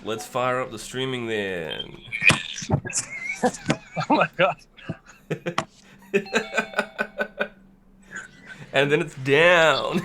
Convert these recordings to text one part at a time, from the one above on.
Let's fire up the streaming then. Oh my god. And then it's down.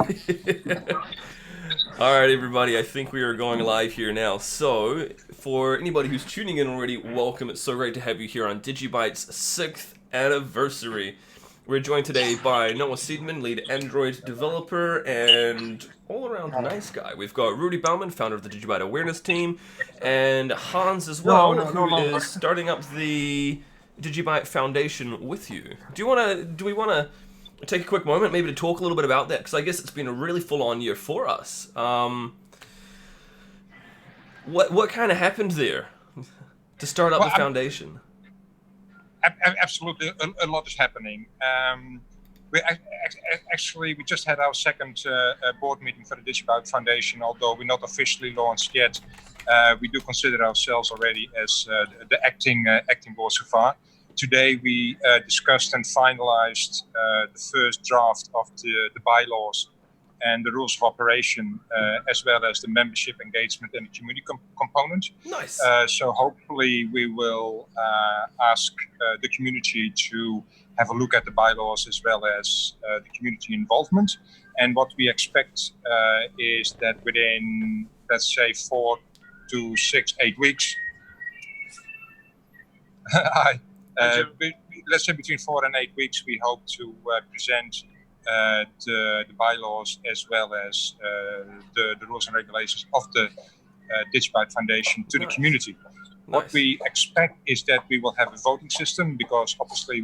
All right, everybody, I think we are going live here now. So, for anybody who's tuning in already, welcome. It's so great to have you here on DigiByte's 6th anniversary. We're joined today by Noah Seidman, lead Android developer and all-around nice guy. We've got Rudy Bouwman, founder of the DigiByte awareness team, and Hans as well, who is starting up the DigiByte Foundation with you. Do we want to take a quick moment maybe to talk a little bit about that? Because I guess it's been a really full-on year for us. What kind of happened there to start up the foundation? Absolutely, a lot is happening. We just had our second board meeting for the DigiByte Foundation. Although we're not officially launched yet, we do consider ourselves already as the acting board so far. Today we discussed and finalized the first draft of the bylaws and the rules of operation, as well as the membership engagement and the community component. Nice. So hopefully we will ask the community to have a look at the bylaws as well as the community involvement. And what we expect is that within, let's say, 4 to 6, 8 weeks, let's say between 4 and 8 weeks, we hope to present the bylaws as well as the rules and regulations of the DigiByte Foundation to the community. What we expect is that we will have a voting system, because obviously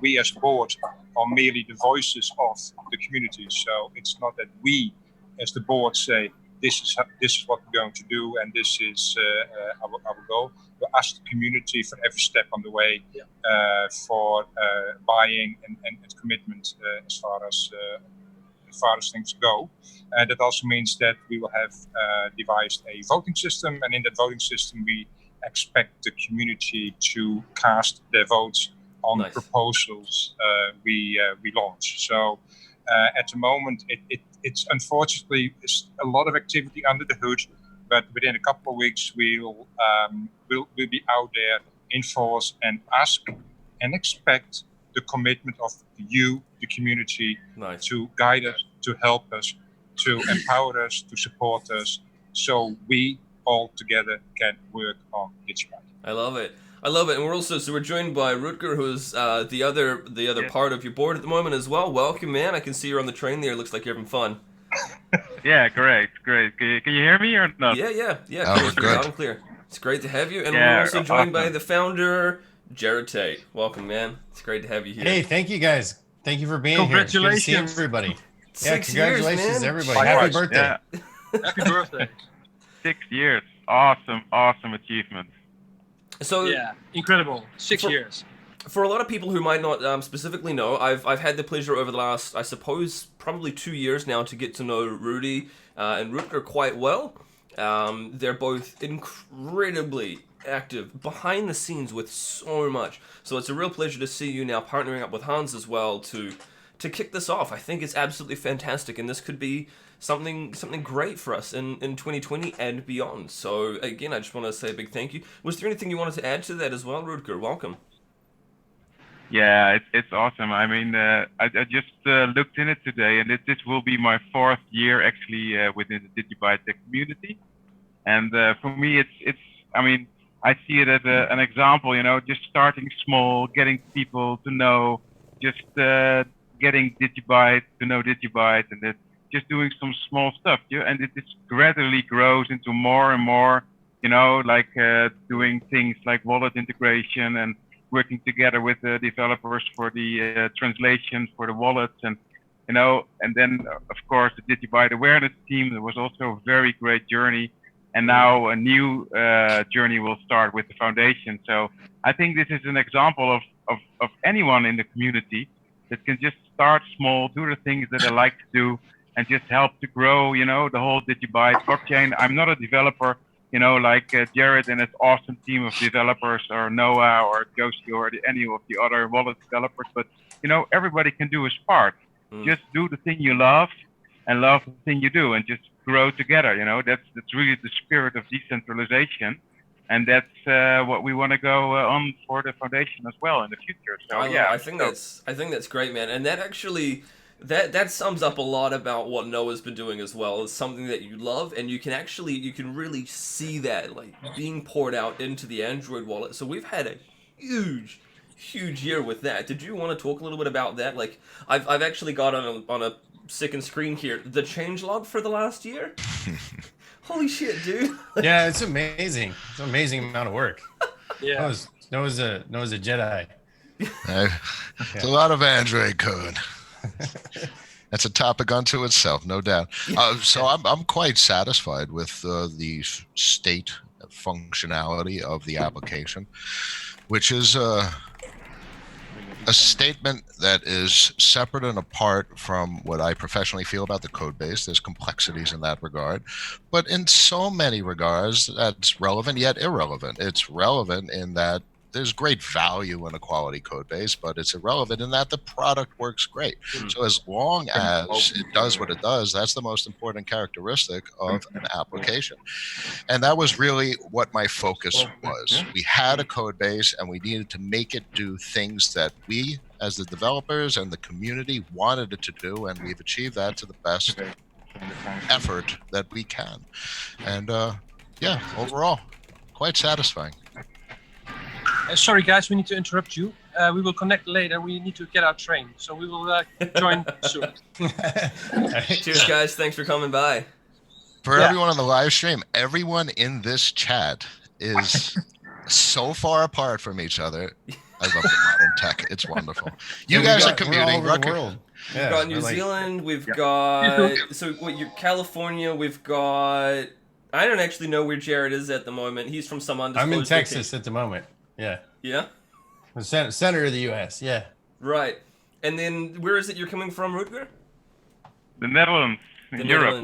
we as a board are merely the voices of the community. So it's not that we as the board say this is what we're going to do and this is our goal. We ask the community for every step on the way for buying and commitment as far as things go. That also means that we will have devised a voting system, and in that voting system we expect the community to cast their votes on the proposals we launch. So at the moment it's unfortunately a lot of activity under the hood, but within a couple of weeks we'll be out there in force and ask and expect the commitment of you, the community, to guide us, to help us, to empower us, to support us, so we all together can work on DigiByte. I love it. And we're joined by Rutger, who's the other part of your board at the moment as well. Welcome, man. I can see you're on the train there. Looks like you're having fun. Yeah, great. Can you hear me or not? Yeah. Oh, good. Loud and clear. It's great to have you. And we're also joined by the founder, Jared Tate. Welcome, man. It's great to have you here. Hey, thank you guys. Thank you for being here. Congratulations. It's good to see everybody. 6 years, congratulations, man. everybody. Happy birthday. Yeah. Happy birthday. 6 years. Awesome achievement. So incredible. 6 years. For a lot of people who might not specifically know, I've had the pleasure over the last, I suppose, probably 2 years now to get to know Rudy and Rutger quite well. They're both incredibly active behind the scenes with so much. So it's a real pleasure to see you now partnering up with Hans as well to kick this off. I think it's absolutely fantastic, and this could be something great for us in 2020 and beyond. So again, I just want to say a big thank you. Was there anything you wanted to add to that as well, Rutger? Welcome. Yeah, it's awesome. I mean, I just looked in it today, and this will be my 4th year actually within the DigiByte community. And for me, it's. I mean, I see it as an example. Just starting small, getting people to know, just getting DigiByte to know DigiByte, and that. Just doing some small stuff, and it just gradually grows into more and more, like doing things like wallet integration and working together with the developers for the translation for the wallets, and then of course the DigiByte awareness team. That was also a very great journey, and now a new journey will start with the foundation. So I think this is an example of anyone in the community that can just start small, do the things that they like to do, and just help to grow, the whole DigiByte blockchain. I'm not a developer, like Jared and his awesome team of developers, or Noah or Josie or any of the other wallet developers, but everybody can do his part. Just do the thing you love and love the thing you do, and just grow together. That's really the spirit of decentralization, and that's what we want to go on for the foundation as well in the future. So I think that's great, man. And that actually that sums up a lot about what Noah's been doing as well. It's something that you love, and you can really see that like being poured out into the Android wallet. So we've had a huge year with that. Did you want to talk a little bit about that? Like I've actually got on a second screen here the changelog for the last year. Holy shit, dude! Yeah, it's amazing. It's an amazing amount of work. Yeah. Noah's a Jedi. It's a lot of Android code. That's a topic unto itself, no doubt. So I'm quite satisfied with the state functionality of the application, which is a statement that is separate and apart from what I professionally feel about the code base. There's complexities in that regard, but in so many regards, that's relevant yet irrelevant. It's relevant in that there's great value in a quality code base, but it's irrelevant in that the product works great. So as long as it does what it does, that's the most important characteristic of an application. And that was really what my focus was. We had a code base and we needed to make it do things that we, as the developers and the community, wanted it to do, and we've achieved that to the best effort that we can. And overall, quite satisfying. Sorry, guys, we need to interrupt you. We will connect later. We need to get our train, so we will join soon. Cheers, guys. Thanks for coming by. For everyone on the live stream, everyone in this chat is so far apart from each other. I love the modern tech. It's wonderful. You guys are commuting. We've got New Zealand. We've got California. We've got. I don't actually know where Jared is at the moment. He's from some undisclosed I'm in Texas location. at the moment. Yeah. Yeah? The center of the U.S., yeah. Right. And then, where is it you're coming from, Rutger? The Netherlands, in Europe.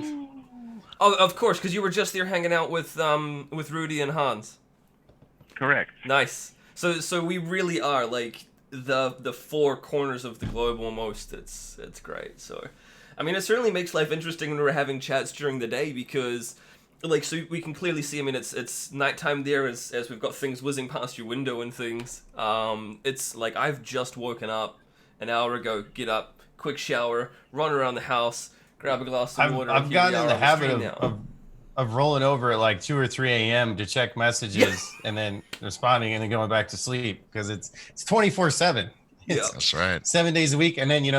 Oh, of course, because you were just there hanging out with Rudy and Hans. Correct. Nice. So we really are, like, the four corners of the globe almost. It's great. So, I mean, it certainly makes life interesting when we're having chats during the day, because... like, so we can clearly see, I mean, it's nighttime there as we've got things whizzing past your window and things. It's like I've just woken up an hour ago, get up, quick shower, run around the house, grab a glass of water. I've gotten in the habit of rolling over at like 2 or 3 a.m. to check messages and then responding and then going back to sleep, because it's 24/7. Yeah, that's right. 7 days a week. And then, you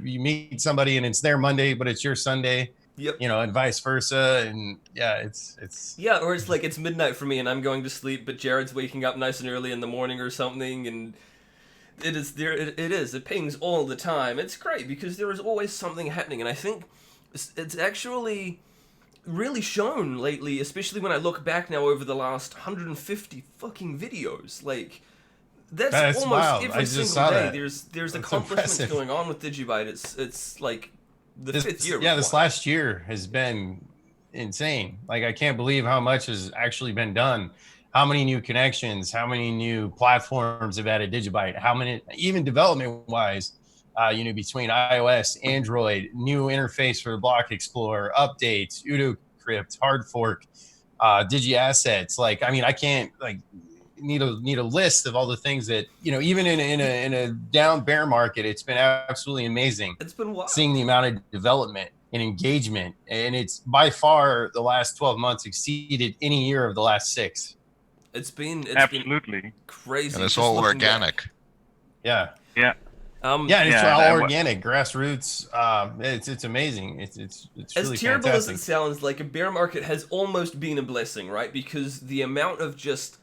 meet somebody and it's their Monday, but it's your Sunday. Yep. And vice versa, and it's or it's like it's midnight for me and I'm going to sleep, but Jared's waking up nice and early in the morning or something, and it pings all the time. It's great because there is always something happening, and I think it's actually really shown lately, especially when I look back now over the last 150 fucking videos. Like that's almost wild. every single day. There's accomplishments impressive. Going on with DigiByte. It's like the fifth year. Yeah, this last year has been insane. Like, I can't believe how much has actually been done. How many new connections, how many new platforms have added DigiByte, how many, even development-wise, between iOS, Android, new interface for Block Explorer, updates, UdoCrypt, hard fork, Digi Assets. Like, I mean, I can't, like, need a list of all the things that, even in a down bear market, it's been absolutely amazing. It's been wild. Seeing the amount of development and engagement, and it's by far the last 12 months exceeded any year of the last 6. It's been absolutely crazy, and it's all organic. Yeah. Yeah. And it's all organic, grassroots. It's amazing. It's as really terrible fantastic. as it sounds. Like, a bear market has almost been a blessing, right? Because the amount of just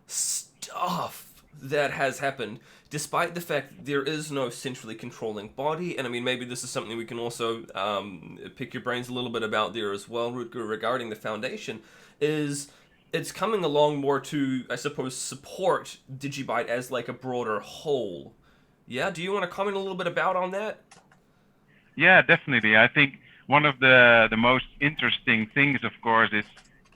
stuff that has happened, despite the fact that there is no centrally controlling body. And I mean, maybe this is something we can also pick your brains a little bit about there as well, Rutger, regarding the foundation, is it's coming along more to, I suppose, support DigiByte as like a broader whole. Yeah, do you want to comment a little bit on that? Yeah, definitely. I think one of the most interesting things, of course, is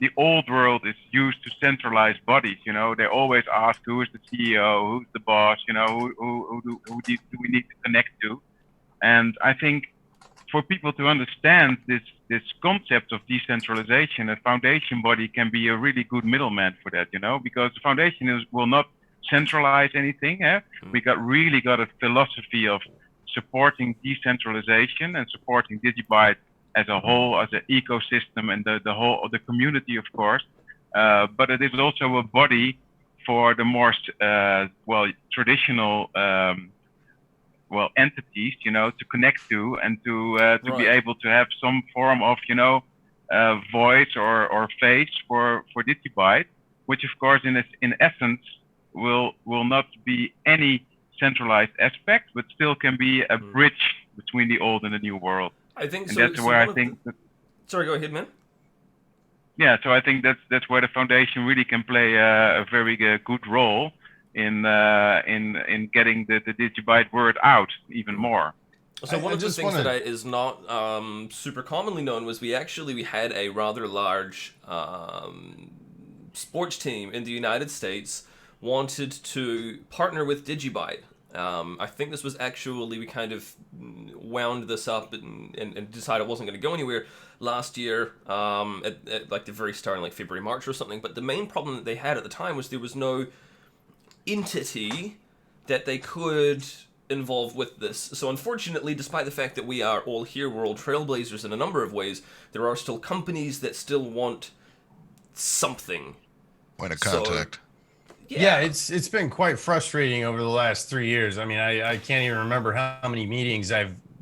the old world is used to centralized bodies. They always ask who is the CEO, who's the boss, who do we need to connect to? And I think for people to understand this concept of decentralization, a foundation body can be a really good middleman for that, because the foundation will not centralize anything. We really got a philosophy of supporting decentralization and supporting DigiByte as a whole, as an ecosystem, and the community, of course. But it is also a body for the more traditional entities, to connect to, and to be able to have some form of voice or face for DigiByte, which of course in essence will not be any centralized aspect, but still can be a bridge between the old and the new world. I think and so. That's where I think. Sorry, go ahead, man. Yeah, so I think that's where the foundation really can play a very good role in getting the DigiByte word out even more. So one of the things that is not super commonly known was we had a rather large sports team in the United States wanted to partner with DigiByte. I think this was actually, we kind of wound this up and decided it wasn't going to go anywhere last year at like the very start in like February, March or something. But the main problem that they had at the time was there was no entity that they could involve with this. So unfortunately, despite the fact that we are all here, we're all trailblazers in a number of ways, there are still companies that still want something. Point of contact. So, yeah, it's been quite frustrating over the last 3 years. I mean, I can't even remember how many meetings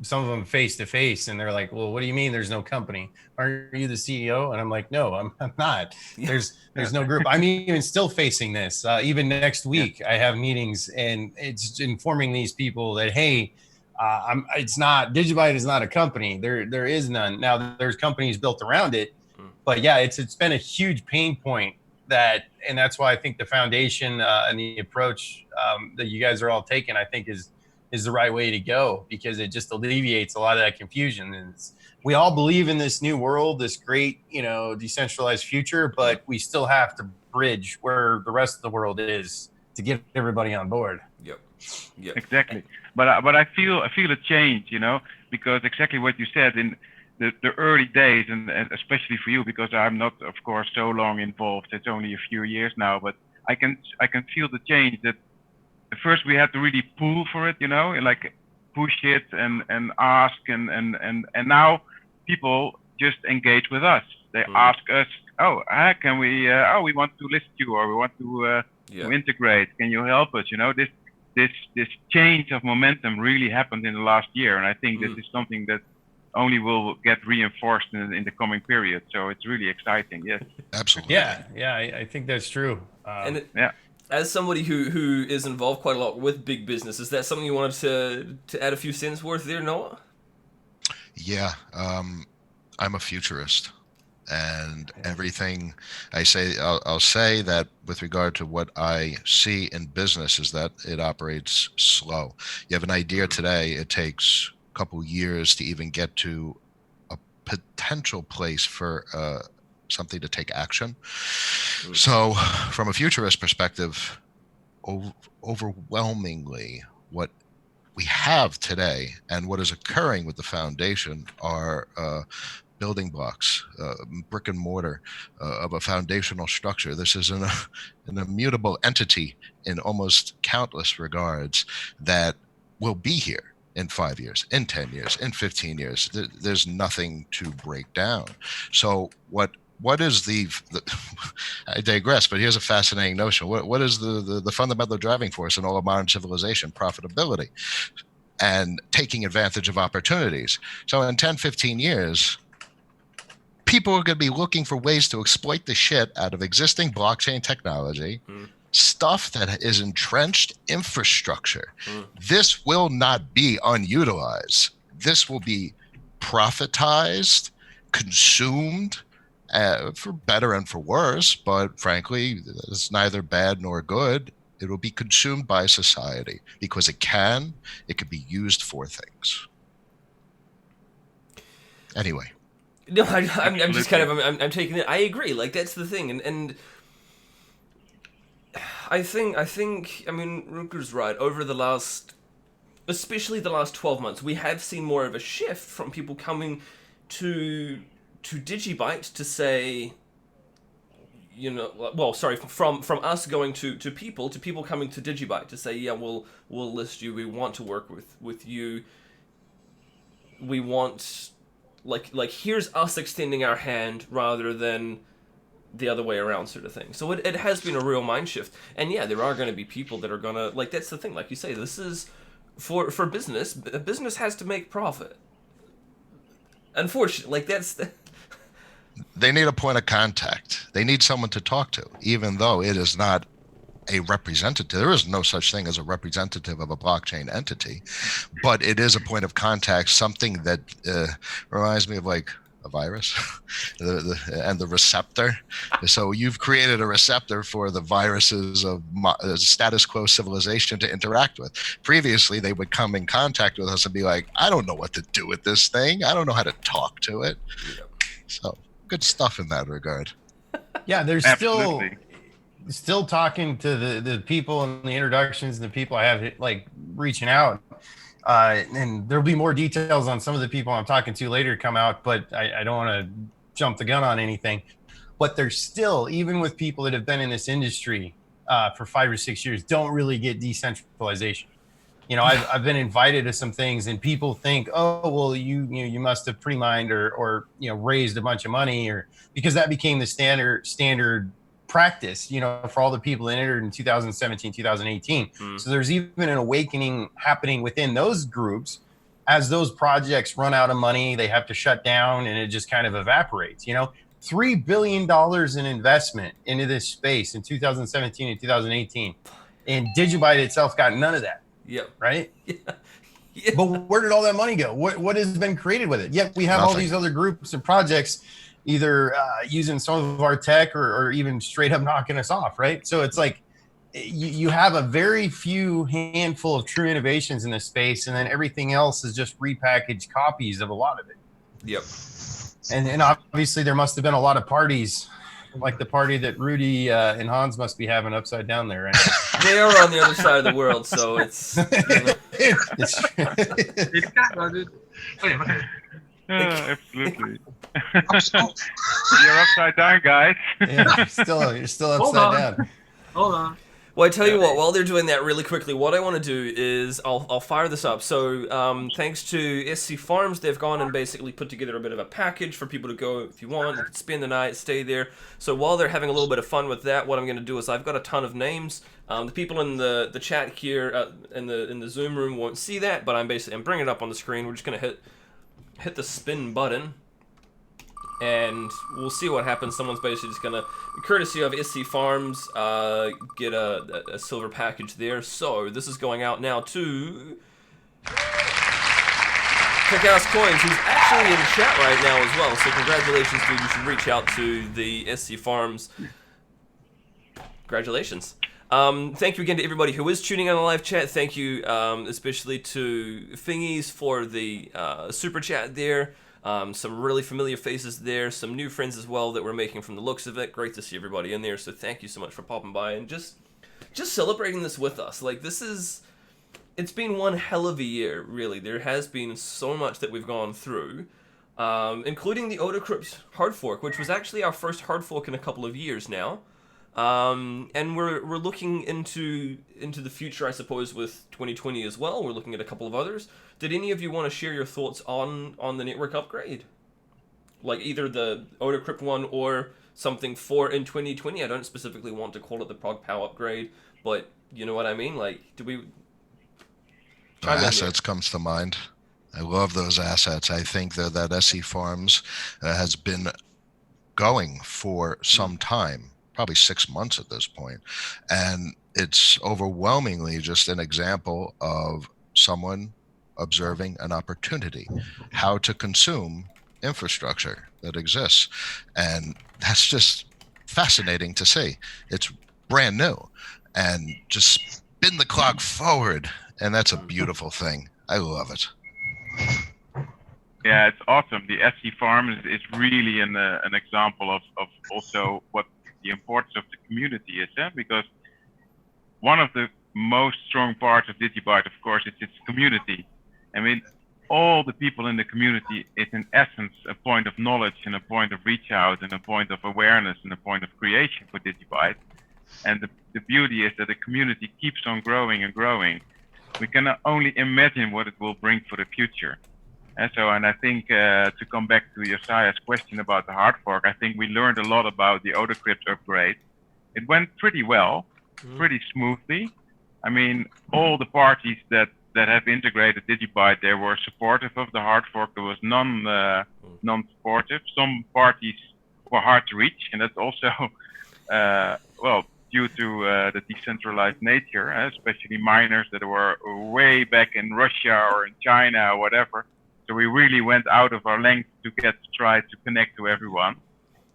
some of them face to face, and they're like, well, what do you mean there's no company? Aren't you the CEO? And I'm like, no, I'm not. There's no group. I'm even still facing this. Even next week, I have meetings, and it's informing these people that, hey, DigiByte is not a company. There is none. Now there's companies built around it, but yeah, it's been a huge pain point. And that's why I think the foundation and the approach that you guys are all taking, I think is the right way to go, because it just alleviates a lot of that confusion. And we all believe in this new world, this great, decentralized future, but we still have to bridge where the rest of the world is to get everybody on board. Yep. Exactly. But I feel a change, because exactly what you said in the early days, and especially for you, because I'm not, of course, so long involved. It's only a few years now, but I can feel the change that at first we had to really pull for it, like push it and ask, and now people just engage with us. They ask us, can we? We want to listen to you, or we want to integrate. Can you help us? This change of momentum really happened in the last year, and I think this is something that only will get reinforced in the coming period. So it's really exciting. Yes, absolutely. Yeah, I think that's true. As somebody who is involved quite a lot with big business, is that something you wanted to add a few cents worth there, Noah? Yeah, I'm a futurist, and everything I say, I'll say that with regard to what I see in business is that it operates slow. You have an idea today, it takes a couple years to even get to a potential place for something to take action. So from a futurist perspective, overwhelmingly what we have today and what is occurring with the foundation are building blocks, brick and mortar of a foundational structure. This is an immutable entity in almost countless regards that will be here in 5 years, in 10 years, in 15 years. There's nothing to break down. So what is the I digress, but here's a fascinating notion. What is the fundamental driving force in all of modern civilization? Profitability and taking advantage of opportunities. So in 10, 15 years, people are going to be looking for ways to exploit the shit out of existing blockchain technology, stuff that is entrenched infrastructure. This will not be unutilized. This will be profitized, consumed, for better and for worse, but frankly, it's neither bad nor good. It will be consumed by society because it could be used for things. Anyway. No, I'm just kind of, I'm taking it. I agree. Like, that's the thing. And I think, Rutger's right. Over the last especially the last 12 months, we have seen more of a shift from people coming to DigiByte to say, from us going to people coming to DigiByte to say, yeah, we'll list you, we want to work with you, we want, like here's us extending our hand rather than the other way around, sort of thing. So it has been a real mind shift. And yeah, there are going to be people that are going to, like, that's the thing, like you say, this is for business. Business has to make profit. Unfortunately, like, that's the... They need a point of contact. They need someone to talk to, even though it is not a representative. There is no such thing as a representative of a blockchain entity, but it is a point of contact, something that reminds me of like a virus and the receptor. So you've created a receptor for the viruses of status quo civilization to interact with. Previously, they would come in contact with us and be like, I don't know what to do with this thing. I don't know how to talk to it. So good stuff in that regard. Yeah, there's Absolutely. still talking to the people and the introductions and the people I have like reaching out. And there'll be more details on some of the people I'm talking to later come out, but I don't want to jump the gun on anything. But there's still, even with people that have been in this industry for 5 or 6 years, don't really get decentralization. I've been invited to some things, and people think, oh, well, you must have pre-mined or raised a bunch of money, or because that became the standard practice, for all the people that entered in 2017, 2018. So there's even an awakening happening within those groups. As those projects run out of money, they have to shut down, and it just kind of evaporates. $3 billion in investment into this space in 2017 and 2018, and DigiByte itself got none of that. Yep. Right? Yeah. But where did all that money go? What has been created with it? Yet we have all these other groups and projects either using some of our tech or even straight up knocking us off, right? So it's like you have a very few handful of true innovations in this space, and then everything else is just repackaged copies of a lot of it. Yep. And obviously there must have been a lot of parties, like the party that Rudy and Hans must be having upside down there, right? They are on the other side of the world, so it's... Absolutely. You're upside down, guys. Yeah, you're still upside down. Hold on. Well, I tell you what, while they're doing that really quickly, what I want to do is I'll fire this up. So thanks to SC Farms, they've gone and basically put together a bit of a package for people to go if you want. You can spend the night, stay there. So while they're having a little bit of fun with that, what I'm going to do is I've got a ton of names. The people in the chat here in the Zoom room won't see that, but I'm bringing it up on the screen. We're just going to hit the spin button, and we'll see what happens. Someone's basically just gonna, courtesy of SC Farms, get a silver package there. So this is going out now to Kick-Ass Coins, who's actually in chat right now as well. So congratulations, dude. You should reach out to the SC Farms. Congratulations. Thank you again to everybody who is tuning in on the live chat. Thank you especially to Fingies for the super chat there. Some really familiar faces there. Some new friends as well that we're making from the looks of it. Great to see everybody in there. So thank you so much for popping by and just celebrating this with us. Like, it's been one hell of a year, really. There has been so much that we've gone through, including the Odacrypt hard fork, which was actually our first hard fork in a couple of years now. And we're looking into the future, I suppose, with 2020 as well. We're looking at a couple of others. Did any of you want to share your thoughts on the network upgrade? Like either the Odacrypt one or something for in 2020? I don't specifically want to call it the Prog Pow upgrade, but you know what I mean? Like, do we... Assets comes to mind. I love those assets. I think that SC Farms has been going for some time. Probably 6 months at this point. And it's overwhelmingly just an example of someone observing an opportunity, how to consume infrastructure that exists. And that's just fascinating to see. It's brand new and just spin the clock forward. And that's a beautiful thing. I love it. Yeah, it's awesome. The SC Farm is really an example of also what the importance of the community is, because one of the most strong part of DigiByte, of course, is its community. I mean, all the people in the community is in essence a point of knowledge and a point of reach out and a point of awareness and a point of creation for DigiByte. And the beauty is that the community keeps on growing and growing. We can only imagine what it will bring for the future. And I think to come back to Josiah's question about the hard fork, I think we learned a lot about the AutoCrypt upgrade. It went pretty well, pretty smoothly. I mean, all the parties that have integrated DigiByte, they were supportive of the hard fork. There was none non-supportive. Some parties were hard to reach, and that's also due to the decentralized nature, especially miners that were way back in Russia or in China or whatever. So we really went out of our length to try to connect to everyone.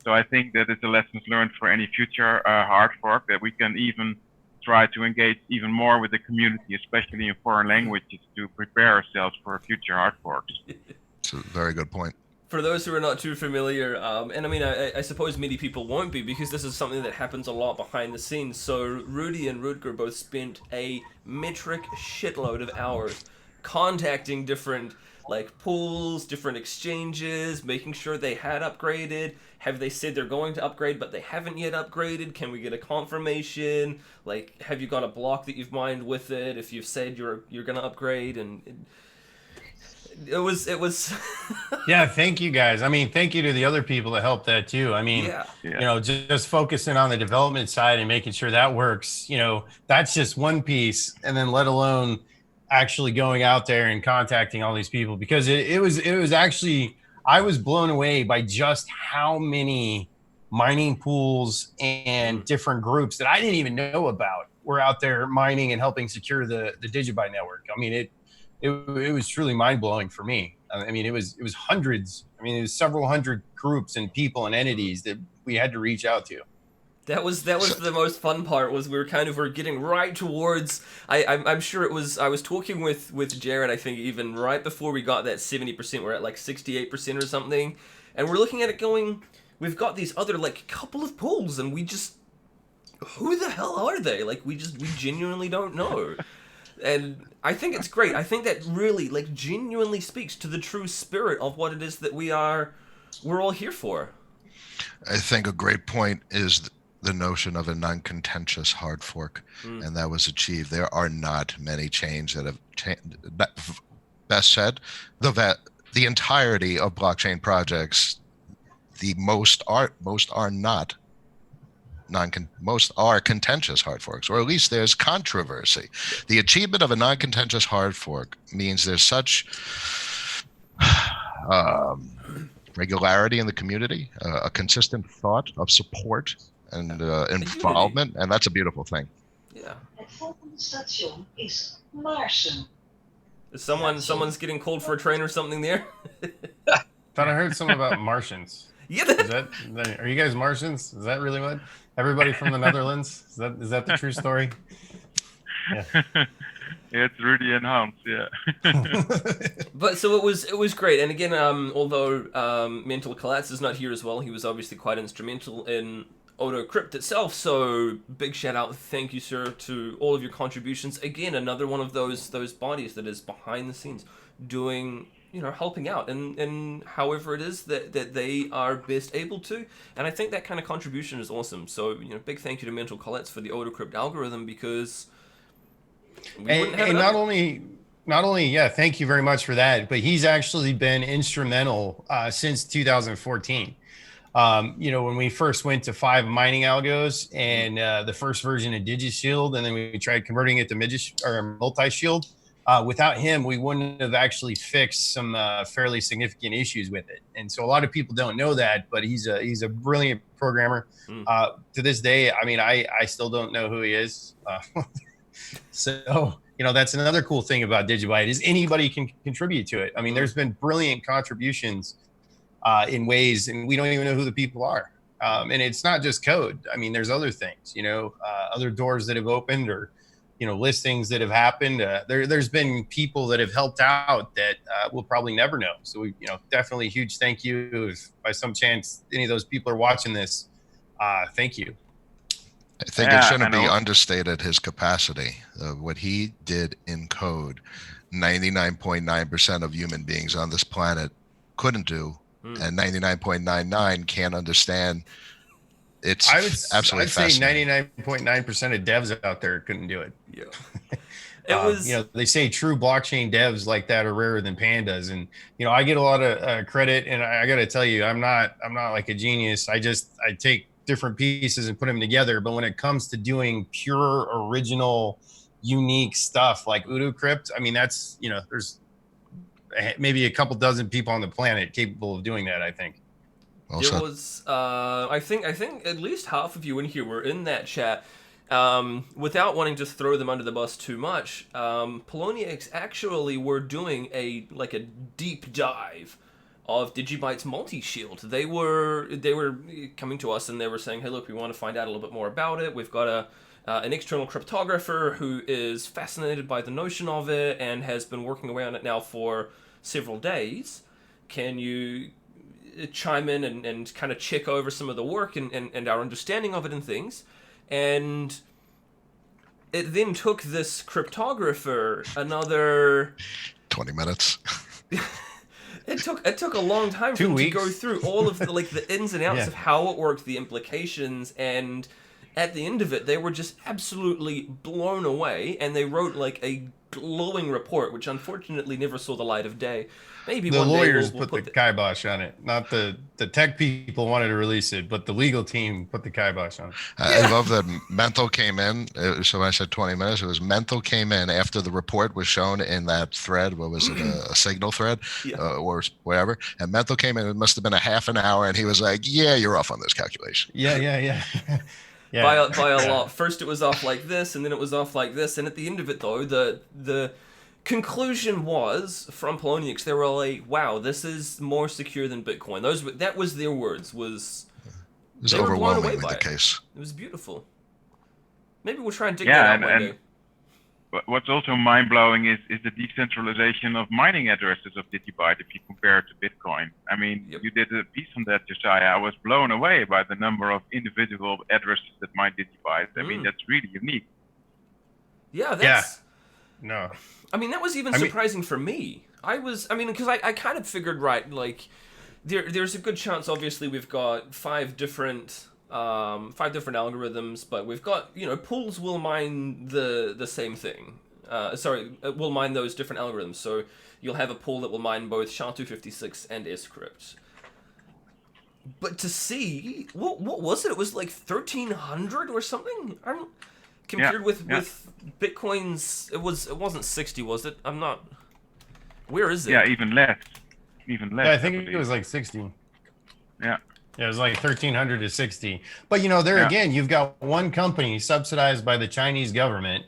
So I think that it's a lesson learned for any future hard fork, that we can even try to engage even more with the community, especially in foreign languages, to prepare ourselves for future hard forks. It's a very good point. For those who are not too familiar, and I mean, I suppose many people won't be, because this is something that happens a lot behind the scenes. So Rudy and Rutger both spent a metric shitload of hours contacting different pools, different exchanges, making sure they had upgraded. Have they said they're going to upgrade but they haven't yet upgraded? Can we get a confirmation? Have you got a block that you've mined with it if you've said you're going to upgrade? And it was Yeah, thank you guys. I mean, thank you to the other people that helped that too. I mean, just focusing on the development side and making sure that works, that's just one piece. And then let alone actually going out there and contacting all these people, because it was actually, I was blown away by just how many mining pools and different groups that I didn't even know about were out there mining and helping secure the DigiByte network. I mean, it was truly mind blowing for me. I mean, it was hundreds. I mean, it was several hundred groups and people and entities that we had to reach out to. That was the most fun part. Was we're getting right towards. I'm sure it was. I was talking with Jared. I think even right before we got that 70%, we're at 68% or something, and we're looking at it going. We've got these other couple of pools, and we just, who the hell are they? We genuinely don't know. And I think it's great. I think that really genuinely speaks to the true spirit of what it is that we're all here for. I think a great point is the notion of a non-contentious hard fork, and that was achieved. There are not many chains that have best said, the entirety of blockchain projects, most are contentious hard forks, or at least there's controversy. The achievement of a non-contentious hard fork means there's such regularity in the community, a consistent thought of support and involvement, and that's a beautiful thing. Yeah. Someone's getting called for a train or something there? Thought I heard something about Martians. Yeah. Are you guys Martians? Is that really what? Everybody from the Netherlands? Is that the true story? Yeah. Yeah, it's Rudy and Hans, yeah. But so it was great. And again, although Mental Collapse is not here as well, he was obviously quite instrumental in AutoCrypt itself. So big shout out, thank you, sir, to all of your contributions. Again, another one of those bodies that is behind the scenes doing, helping out and however it is that they are best able to. And I think that kind of contribution is awesome. So, big thank you to Mental Collapse for the AutoCrypt algorithm, because not only, thank you very much for that, but he's actually been instrumental since 2014. When we first went to 5 mining algos and the first version of DigiShield, and then we tried converting it to multi-shield. Without him, we wouldn't have actually fixed some fairly significant issues with it. And so a lot of people don't know that, but he's a brilliant programmer. To this day, I mean, I still don't know who he is. So, that's another cool thing about DigiByte is anybody can contribute to it. I mean, there's been brilliant contributions in ways, and we don't even know who the people are. And it's not just code. I mean, there's other things, other doors that have opened, or, listings that have happened. There's been people that have helped out that we'll probably never know. So we, definitely huge thank you. If by some chance any of those people are watching this, thank you. I think it shouldn't be understated his capacity. What he did in code, 99.9% of human beings on this planet couldn't do, and 99.99 can't understand. It's absolutely fascinating. I'd say 99.9% of devs out there couldn't do it. Yeah. It was, they say true blockchain devs like that are rarer than pandas, and I get a lot of credit, and I got to tell you, I'm not like a genius. I take different pieces and put them together. But when it comes to doing pure, original, unique stuff like UdoCrypt, I mean, that's there's maybe a couple dozen people on the planet capable of doing that. I think. There was, I think at least half of you in here were in that chat. Without wanting to throw them under the bus too much, Poloniacs actually were doing a deep dive of DigiByte's multi-shield. They were coming to us and they were saying, hey, look, we want to find out a little bit more about it. We've got an external cryptographer who is fascinated by the notion of it and has been working away on it now for several days. Can you chime in and kind of check over some of the work and our understanding of it and things? And it then took this cryptographer another 20 minutes. It took a long time for him to go through all of the ins and outs of how it worked, the implications, and at the end of it, they were just absolutely blown away, and they wrote a glowing report, which unfortunately never saw the light of day. Maybe the one lawyers day we'll put the kibosh on it. Not the tech people wanted to release it, but the legal team put the kibosh on it. I love that Mental came in. So when I said 20 minutes, it was Mental came in after the report was shown in that thread. What was it? A signal thread or whatever. And Mental came in. It must have been a half an hour. And he was like, yeah, you're off on this calculation. Yeah. Yeah. By a lot. First it was off like this, and then it was off like this. And at the end of it, though, the conclusion was from Poloniacs, they were like, "Wow, this is more secure than Bitcoin." That was their words. It was overwhelmingly the case. It was beautiful. Maybe we'll try and dig that out one day. What's also mind-blowing is the decentralization of mining addresses of DigiByte if you compare it to Bitcoin. I mean, you did a piece on that, Josiah. I was blown away by the number of individual addresses that mine DigiByte. I mean, that's really unique. Yeah, that's... No. I mean, that was even surprising for me. Because I kind of figured, there's a good chance, obviously, we've got five different algorithms, but we've got, pools will mine the same thing. Will mine those different algorithms. So you'll have a pool that will mine both SHA-256 and scrypt. But to see, what was it? It was 1,300 or something? Compared with Bitcoin's, it wasn't 60, was it? I'm not. Where is it? Yeah, even less. Yeah, I think it was 60. Yeah. Yeah, it was 1,300 to 60. But again, you've got one company subsidized by the Chinese government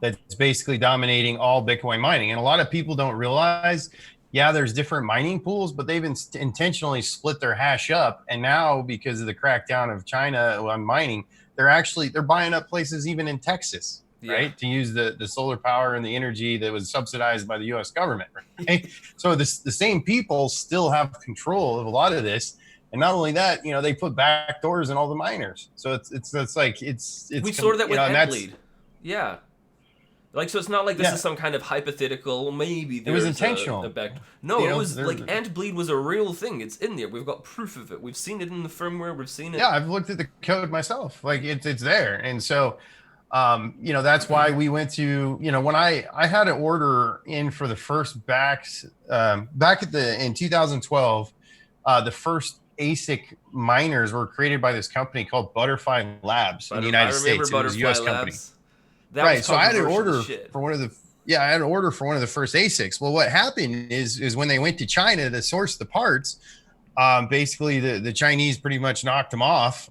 that's basically dominating all Bitcoin mining. And a lot of people don't realize, there's different mining pools, but they've intentionally split their hash up. And now, because of the crackdown of China on mining, they're buying up places even in Texas, right? To use the solar power and the energy that was subsidized by the U.S. government, right? So the same people still have control of a lot of this. And not only that, they put back doors in all the miners. So it's we saw that with Antbleed. Yeah. So it's not like this is some kind of hypothetical, maybe it was intentional. No, it was Antbleed was a real thing. It's in there. We've got proof of it. We've seen it in the firmware. We've seen it. Yeah, I've looked at the code myself. It's there. And so, that's why we went to, when I had an order in for the first backs, in 2012, the first ASIC miners were created by this company called Butterfly Labs in the United States. It was a US company. Right. So I had an order for one of the first ASICs. Well, what happened is when they went to China to source the parts, basically the Chinese pretty much knocked them off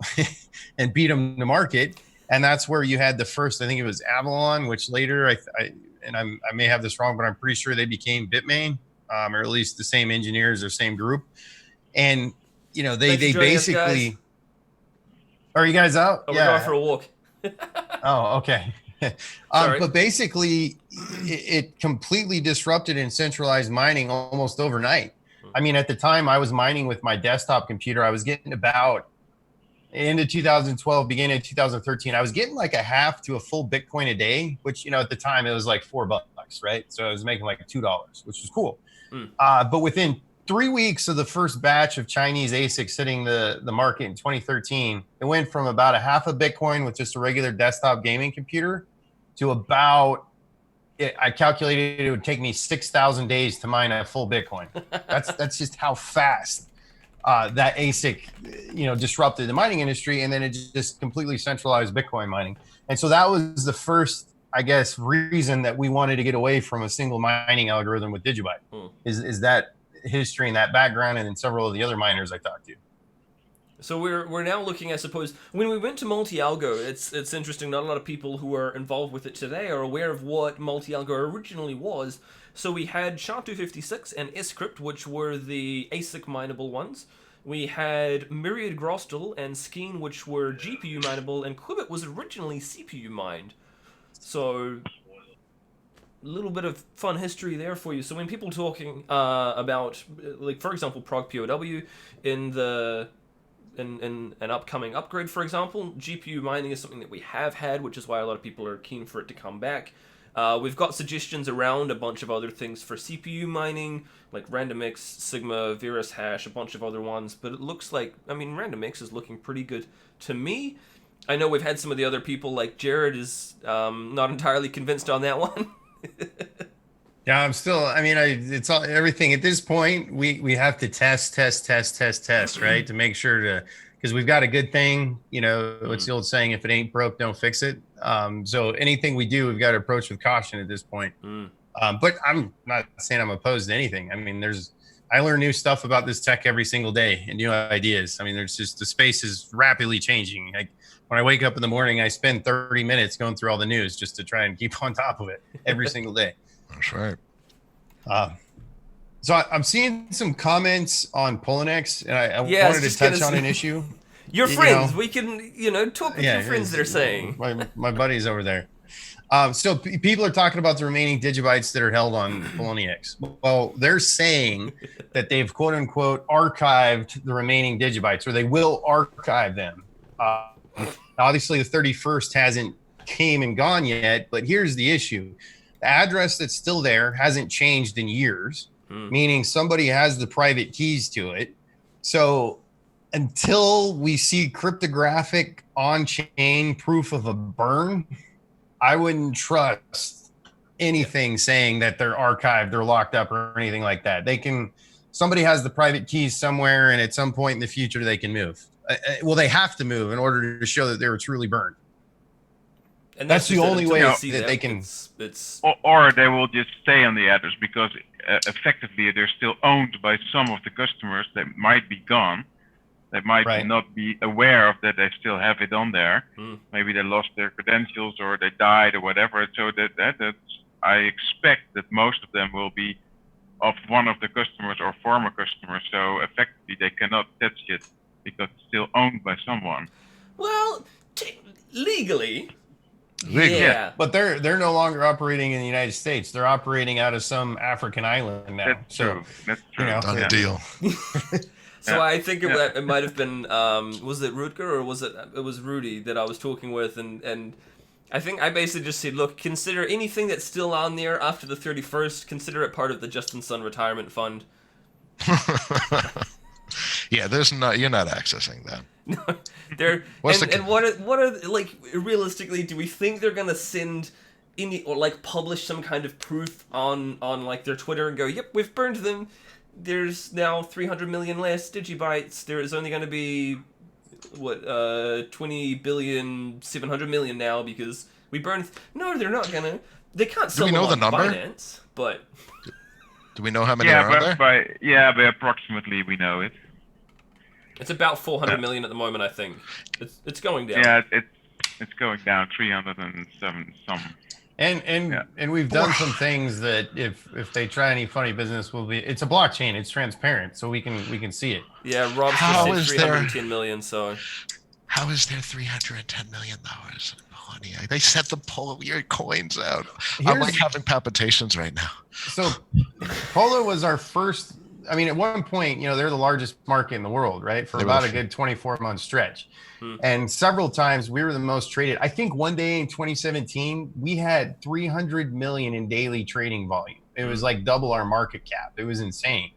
and beat them to market. And that's where you had the first, I think it was Avalon, which later I may have this wrong, but I'm pretty sure they became Bitmain, or at least the same engineers or same group. And they basically. Are you guys out? We're going for a walk. Oh, okay. But basically, it completely disrupted and centralized mining almost overnight. I mean, at the time I was mining with my desktop computer, I was getting about into 2012, beginning of 2013, I was getting like a half to a full Bitcoin a day, which, at the time it was like $4, right? So I was making like $2, which was cool. But within 3 weeks of the first batch of Chinese ASICs hitting the market in 2013, it went from about a half a Bitcoin with just a regular desktop gaming computer to about, I calculated it would take me 6,000 days to mine a full Bitcoin. That's just how fast that ASIC, disrupted the mining industry, and then it just completely centralized Bitcoin mining. And so that was the first, I guess, reason that we wanted to get away from a single mining algorithm with DigiByte. Is that history and that background, and then several of the other miners I talked to. So we're now looking, I suppose, when we went to multi-algo, it's interesting. Not a lot of people who are involved with it today are aware of what multi-algo originally was. So we had SHA-256 and Scrypt, which were the ASIC mineable ones. We had Myriad Grostal and Skeen, which were GPU mineable, and Quibbit was originally CPU mined. So a little bit of fun history there for you. So when people talking about, like, for example, Prog POW in an upcoming upgrade, for example, GPU mining is something that we have had, which is why a lot of people are keen for it to come back. We've got suggestions around a bunch of other things for CPU mining, like RandomX, Sigma, Verus Hash, a bunch of other ones, but it looks like, RandomX is looking pretty good to me. I know we've had some of the other people, like Jared is not entirely convinced on that one. Yeah, I'm still, it's all, everything at this point, we have to test, right? To make sure because we've got a good thing, what's the old saying, if it ain't broke, don't fix it. So anything we do, we've got to approach with caution at this point. But I'm not saying I'm opposed to anything. I learn new stuff about this tech every single day and new ideas. There's just, the space is rapidly changing. Like when I wake up in the morning, I spend 30 minutes going through all the news just to try and keep on top of it every single day. That's right. So I'm seeing some comments on Poloniex, and I wanted to touch on an issue. Your friends, we can, talk with your friends that are saying. My buddies over there. So people are talking about the remaining DigiBytes that are held on Poloniex. Well, they're saying that they've quote unquote archived the remaining DigiBytes, or they will archive them. Obviously, the 31st hasn't came and gone yet, but here's the issue. The address that's still there hasn't changed in years, meaning somebody has the private keys to it. So until we see cryptographic on-chain proof of a burn, I wouldn't trust anything saying that they're archived, they're locked up, or anything like that. Somebody has the private keys somewhere, and at some point in the future, they can move. Well, they have to move in order to show that they were truly burned. And that's the only way that they can. Or they will just stay on the address because effectively they're still owned by some of the customers that might be gone. They might not be aware of that they still have it on there. Maybe they lost their credentials or they died or whatever. So that's, I expect that most of them will be of one of the customers or former customers. So effectively they cannot touch it because it's still owned by someone. Well, legally. Yeah, but they're no longer operating in the United States. They're operating out of some African island now. That's true. That's true. Done a deal. So I think it might have been was it Rutger or was it was Rudy that I was talking with, and I think I basically just said, look, consider anything that's still on there after the 31st, consider it part of the Justin Sun retirement fund. Yeah, you're not accessing that. No, what are like realistically? Do we think they're gonna send any or like publish some kind of proof on like their Twitter and go, yep, we've burned them. There's now 300 million less DigiBytes. There is only going to be 20 billion 700 million now because we burned. No, they're not gonna. They can't sell them on Binance, but. Do we know how many are there? By approximately we know it. It's about 400 million at the moment, I think. It's going down. Yeah, it's going down 307 some. And we've done some things that if they try any funny business, it's a blockchain, it's transparent, so we can see it. Yeah, Rob's just said 310 million. So how is there $310 million? Honey, they sent the Polo coins out. I'm like having palpitations right now. So Polo was our first I mean, at one point, they're the largest market in the world, right? For about a good 24-month stretch. And several times we were the most traded. I think one day in 2017, we had 300 million in daily trading volume. It was like double our market cap. It was insane.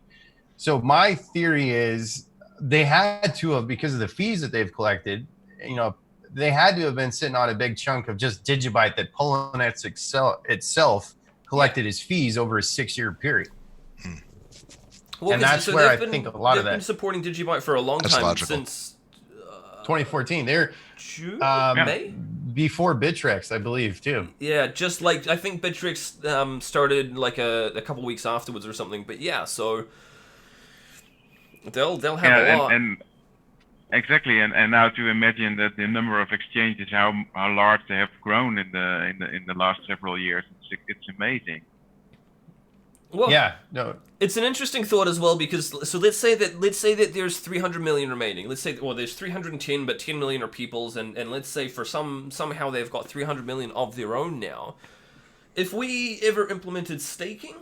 So my theory is they had to have, because of the fees that they've collected, they had to have been sitting on a big chunk of just DigiByte that Polonet itself collected as fees over a 6-year period. Well, and that's where I think a lot of that. They've been supporting DigiByte for a long time, logical. since 2014. They're June, May? Before Bittrex, I believe, too. Yeah, just like, I think Bittrex started like a couple weeks afterwards or something. But yeah, so they'll have a lot. And exactly, and now to imagine that the number of exchanges, how large they have grown in the last several years, it's amazing. Well, yeah, no, it's an interesting thought as well, because let's say that there's 300 million remaining. Let's say there's 310, but 10 million are people's, and let's say for somehow they've got 300 million of their own now. If we ever implemented staking,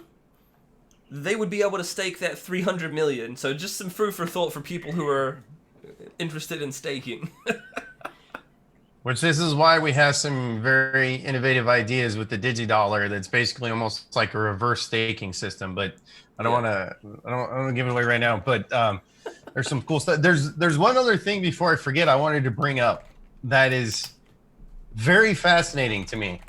they would be able to stake that 300 million. So just some food for thought for people who are interested in staking. Which this is why we have some very innovative ideas with the DigiDollar. That's basically almost like a reverse staking system. But I don't want to give it away right now. But there's some cool stuff. There's one other thing before I forget I wanted to bring up that is very fascinating to me.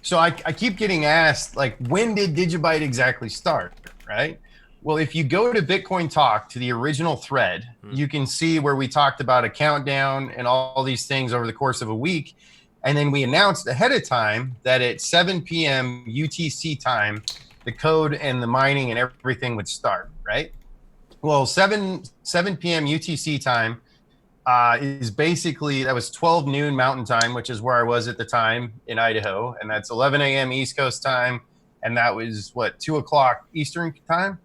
So I keep getting asked, like, when did DigiByte exactly start, right? Well, if you go to Bitcoin Talk, to the original thread, you can see where we talked about a countdown and all these things over the course of a week. And then we announced ahead of time that at 7 p.m. UTC time, the code and the mining and everything would start, right? Well, 7 p.m. UTC time is basically, that was 12 noon Mountain Time, which is where I was at the time in Idaho. And that's 11 a.m. East Coast time. And that was, 2 o'clock Eastern time?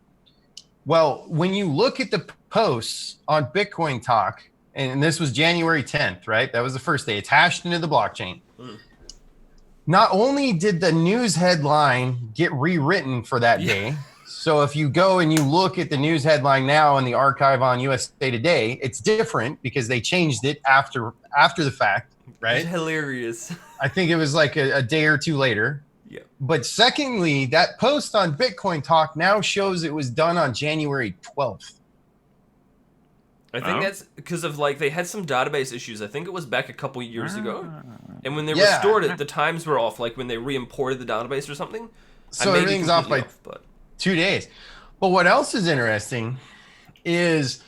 Well, when you look at the posts on Bitcoin Talk, and this was January 10th, right? That was the first day. It's hashed into the blockchain. Not only did the news headline get rewritten for that day, so if you go and you look at the news headline now in the archive on USA Today, it's different because they changed it after the fact, right? It's hilarious. I think it was like a day or two later. Yeah. But secondly, that post on Bitcoin Talk now shows it was done on January 12th. I think that's because of, like, they had some database issues. I think it was back a couple years ago. And when they restored it, the times were off, like when they re-imported the database or something. So everything's off by 2 days. But what else is interesting is,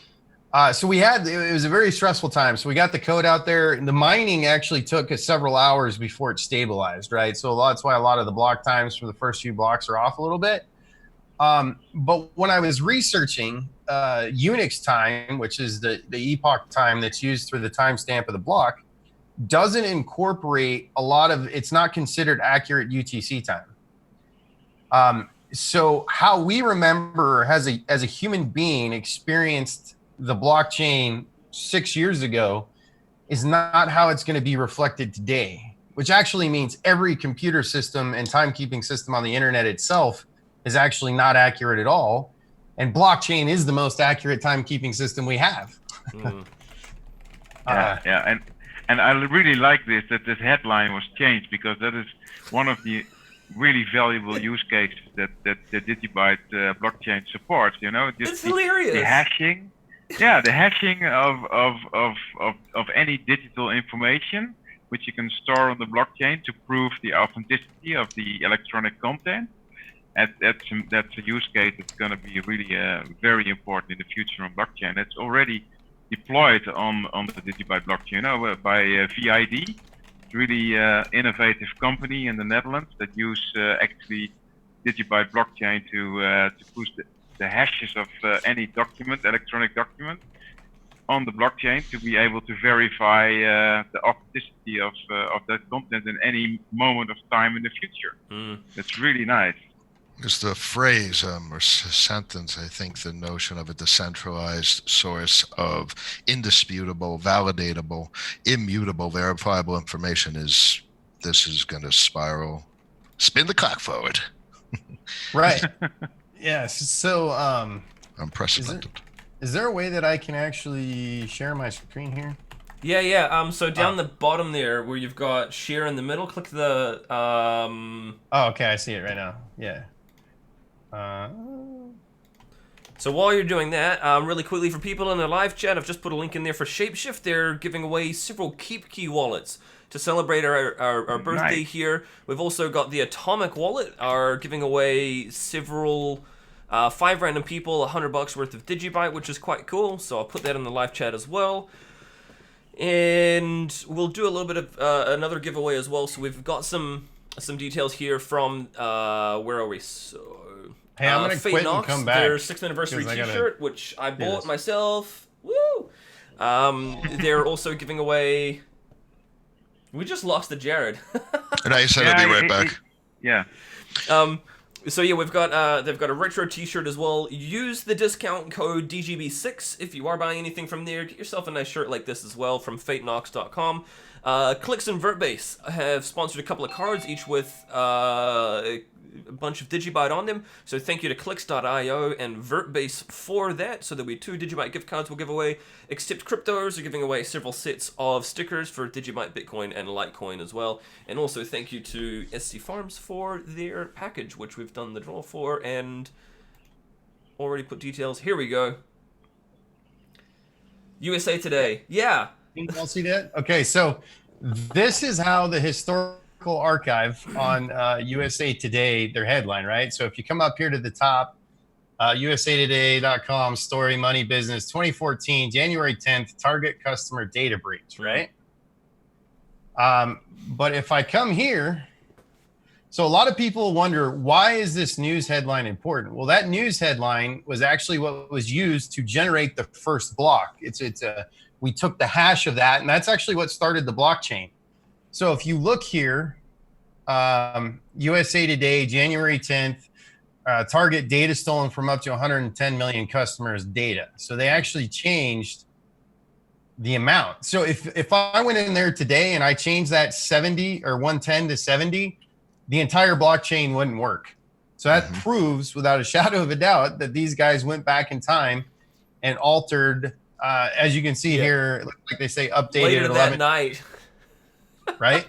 so it was a very stressful time. So we got the code out there. The mining actually took us several hours before it stabilized, right? So that's why a lot of the block times for the first few blocks are off a little bit. But when I was researching Unix time, which is the epoch time that's used for the timestamp of the block, doesn't incorporate a lot of, it's not considered accurate UTC time. So how we remember as a human being experienced the blockchain 6 years ago is not how it's going to be reflected today, which actually means every computer system and timekeeping system on the internet itself is actually not accurate at all. And blockchain is the most accurate timekeeping system we have. And I really like that this headline was changed, because that is one of the really valuable use cases that the DigiByte blockchain supports. It's hilarious. The hashing. Yeah, the hashing of any digital information, which you can store on the blockchain to prove the authenticity of the electronic content. That's a use case that's going to be really very important in the future on blockchain. It's already deployed on the DigiByte blockchain, by VID. It's really innovative company in the Netherlands that use actually DigiByte blockchain to push the hashes of any electronic document, on the blockchain to be able to verify the authenticity of that content in any moment of time in the future. That's really nice. Is the phrase or sentence, I think the notion of a decentralized source of indisputable, validatable, immutable, verifiable information this is going to spin the clock forward. Right. Yeah. So, Unprecedented. is there a way that I can actually share my screen here? Yeah. So down the bottom there, where you've got share in the middle, click the. Oh, okay. I see it right now. Yeah. So while you're doing that, really quickly for people in the live chat, I've just put a link in there for Shapeshift. They're giving away several Keep Key wallets to celebrate our birthday here. We've also got the Atomic wallet, are giving away several 5 random people $100 worth of DigiByte, which is quite cool. So I'll put that in the live chat as well. And we'll do a little bit of another giveaway as well. So we've got some details here from where are we? So. Hey, I'm gonna quit and come back. Their 6th anniversary T-shirt, which I bought myself. Woo! They're also giving away. We just lost the Jared. And I said I'd be right back. Yeah. So yeah, we've got they've got a retro T-shirt as well. Use the discount code DGB6 if you are buying anything from there. Get yourself a nice shirt like this as well from FateNox.com. Clicks and Vertbase have sponsored a couple of cards, each with a bunch of DigiByte on them. So thank you to Clicks.io and Vertbase for that. So there'll be 2 DigiByte gift cards we'll give away. Accept Cryptos are giving away several sets of stickers for DigiByte, Bitcoin, and Litecoin as well. And also thank you to SC Farms for their package, which we've done the draw for and already put details. Here we go. USA Today. Yeah. Can you all see that? Okay, so this is how the historical archive on USA Today, their headline, right? So if you come up here to the top, usatoday.com, story, money, business, 2014, January 10th, target customer data breach, right? But if I come here, so a lot of people wonder, why is this news headline important? Well, that news headline was actually what was used to generate the first block. We took the hash of that, and that's actually what started the blockchain. So if you look here, USA Today, January 10th, target data stolen from up to 110 million customers' data. So they actually changed the amount. So if I went in there today and I changed that 70 or 110 to 70, the entire blockchain wouldn't work. So that proves without a shadow of a doubt that these guys went back in time and altered, as you can see here, like they say, updated later at 11 that night. Right?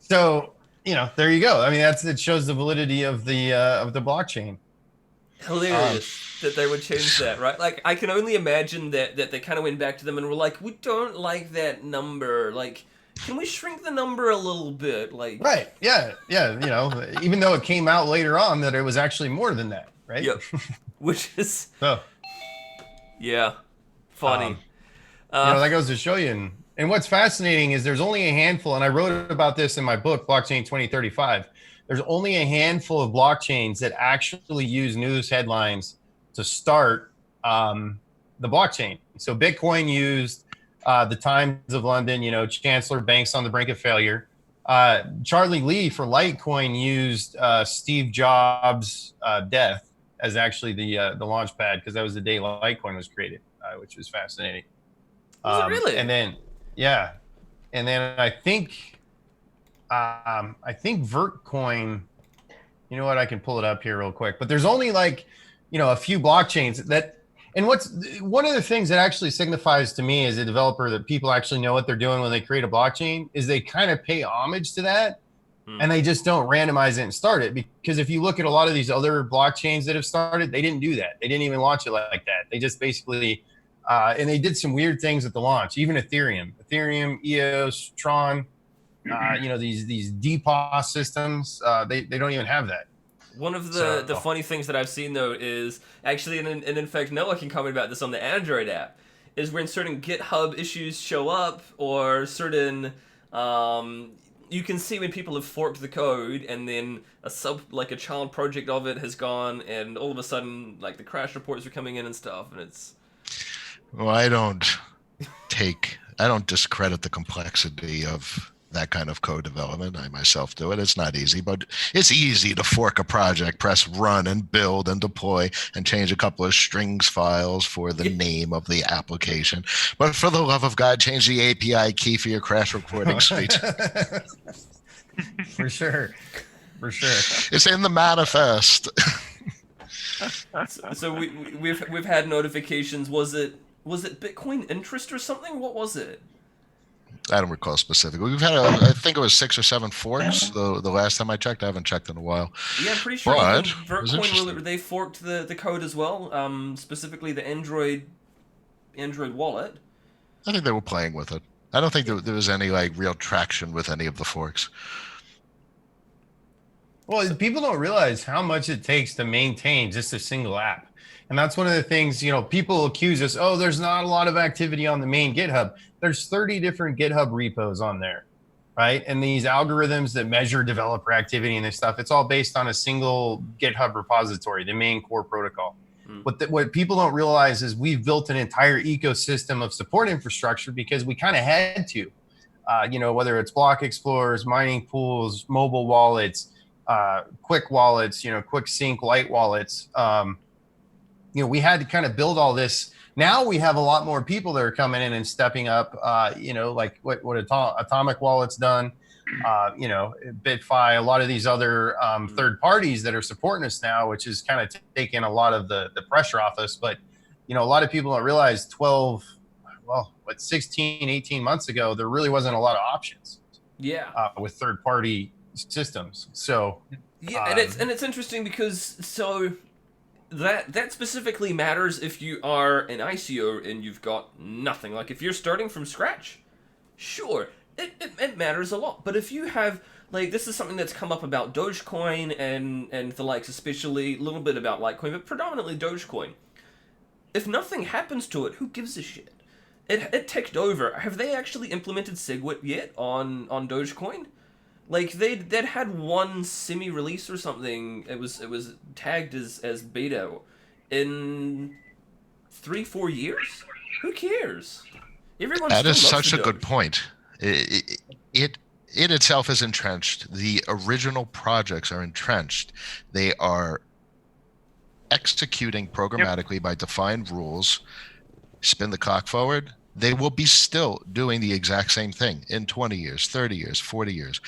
So, there you go. I mean, it shows the validity of the blockchain. Hilarious that they would change that, right? Like, I can only imagine that they kind of went back to them and were like, we don't like that number. Like, can we shrink the number a little bit? Like, right? Yeah. Even though it came out later on that it was actually more than that, right? Yep. Which is, so, yeah, funny. That goes to show you. And what's fascinating is there's only a handful, and I wrote about this in my book, Blockchain 2035. There's only a handful of blockchains that actually use news headlines to start the blockchain. So Bitcoin used the Times of London, Chancellor Banks on the brink of failure. Charlie Lee for Litecoin used Steve Jobs' death as actually the launch pad, because that was the day Litecoin was created, which was fascinating. Was it really? And then, yeah. And then I think Vertcoin, you know what, I can pull it up here real quick, but there's only a few blockchains that, and one of the things that actually signifies to me as a developer that people actually know what they're doing when they create a blockchain is they kind of pay homage to that, and they just don't randomize it and start it. Because if you look at a lot of these other blockchains that have started, they didn't do that. They didn't even launch it like that. They just basically, and they did some weird things at the launch. Even Ethereum, EOS, Tron, these DPoS systems, they don't even have that. One of the funny things that I've seen, though, is actually, and in fact, Noah can comment about this on the Android app, is when certain GitHub issues show up, or certain, you can see when people have forked the code, and then a child project of it has gone, and all of a sudden, the crash reports are coming in and stuff, and it's... Well, I don't discredit the complexity of that kind of code development. I myself do it. It's not easy, but it's easy to fork a project, press run and build and deploy and change a couple of strings files for the name of the application. But for the love of God, change the API key for your crash reporting suite. For sure. It's in the manifest. So we've had notifications. Was it Bitcoin interest or something? What was it? I don't recall specifically. We've had I think it was 6 or 7 forks. The last time I checked, I haven't checked in a while. Yeah, I'm pretty sure But even it was interesting. they forked the code as well. Specifically the Android wallet. I think they were playing with it. I don't think there was any like real traction with any of the forks. Well, people don't realize how much it takes to maintain just a single app. And that's one of the things, people accuse us, oh, there's not a lot of activity on the main GitHub. There's 30 different GitHub repos on there, right? And these algorithms that measure developer activity and this stuff, it's all based on a single GitHub repository, the main core protocol. What people don't realize is we've built an entire ecosystem of support infrastructure because we kind of had to, whether it's block explorers, mining pools, mobile wallets, quick wallets, quick sync light wallets. We had to kind of build all this. Now we have a lot more people that are coming in and stepping up, like what Atomic Wallet's done, BitFi, a lot of these other third parties that are supporting us now, which is kind of taking a lot of the pressure off us. But, a lot of people don't realize 16, 18 months ago, there really wasn't a lot of options. Yeah. With third party systems. So yeah, and it's interesting because that specifically matters if you are an ICO and you've got nothing. Like if you're starting from scratch, sure, it matters a lot. But if you have, like, this is something that's come up about Dogecoin and the likes, especially a little bit about Litecoin, but predominantly Dogecoin. If nothing happens to it, who gives a shit? It ticked over. Have they actually implemented SegWit yet on Dogecoin? Like they'd had one semi-release or something. It was tagged as beta in 3-4 years. Who cares? Everyone. That is such a good point. It itself is entrenched. The original projects are entrenched. They are executing programmatically by defined rules. Spin the clock forward. They will be still doing the exact same thing in 20 years, 30 years, 40 years.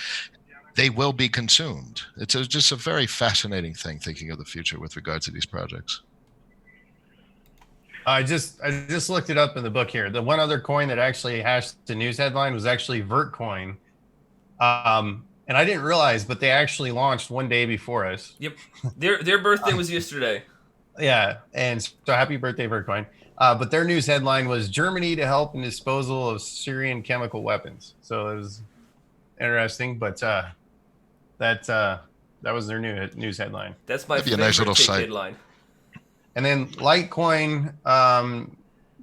They will be consumed. It's just a very fascinating thing thinking of the future with regard to these projects. I just looked it up in the book here. The one other coin that actually hashed the news headline was actually Vertcoin. And I didn't realize, but they actually launched one day before us. Yep. Their birthday was yesterday. Yeah. And so happy birthday, Vertcoin. But their news headline was Germany to help in disposal of Syrian chemical weapons. So it was interesting, but that was their news headline. That's my favorite nice little headline. And then Litecoin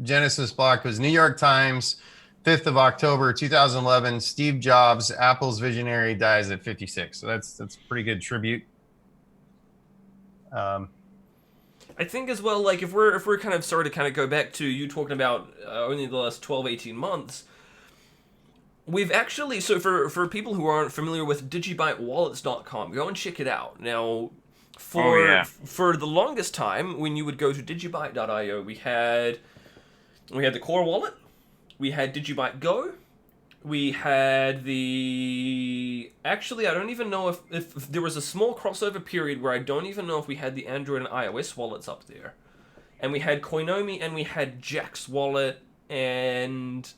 Genesis block was New York Times, 5th of October, 2011. Steve Jobs, Apple's visionary, dies at 56. So that's a pretty good tribute. I think as well, like if we're kind of sorry to kind of go back to you talking about only the last 12, 18 months, we've actually, so for people who aren't familiar with DigiByteWallets.com, go and check it out. Now, for the longest time, when you would go to DigiByte.io, we had the core wallet, we had DigiByte Go, we had actually, I don't even know if there was a small crossover period where I don't even know if we had the Android and iOS wallets up there. And we had Coinomi and we had Jack's wallet and